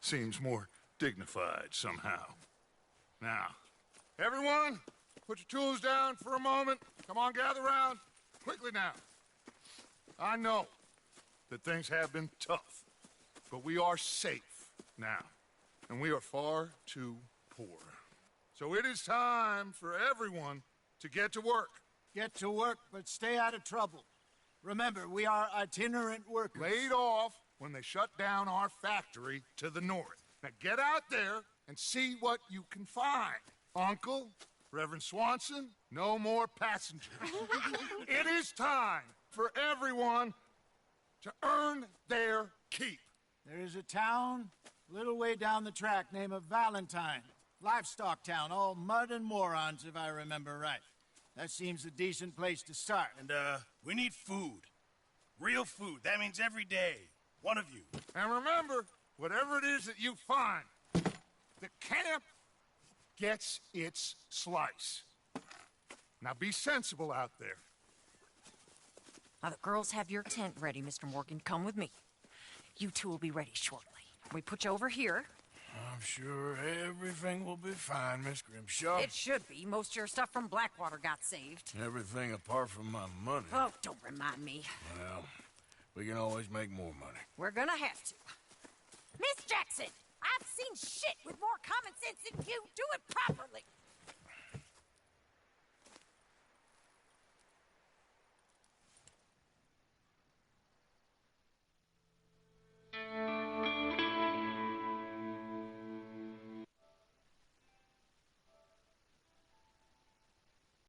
Seems more dignified somehow. Now, everyone, put your tools down for a moment. Come on, gather round. Quickly now. I know that things have been tough, but we are safe now, and we are far too poor. So it is time for everyone to get to work. Get to work, but stay out of trouble. Remember, we are itinerant workers. Laid off when they shut down our factory to the north. Now get out there and see what you can find. Uncle, Reverend Swanson, no more passengers. It is time for everyone to earn their keep. There is a town a little way down the track named Valentine. Livestock town, all mud and morons, if I remember right. That seems a decent place to start. And, we need food. Real food. That means every day. One of you. And remember, whatever it is that you find, the camp gets its slice. Now be sensible out there. Now, the girls have your tent ready, Mr. Morgan. Come with me. You two will be ready shortly. We put you over here. I'm sure everything will be fine, Miss Grimshaw. It should be. Most of your stuff from Blackwater got saved. Everything apart from my money. Oh, don't remind me. Well, we can always make more money. We're gonna have to. Miss Jackson, I've seen shit with more common sense than you. Do it proper.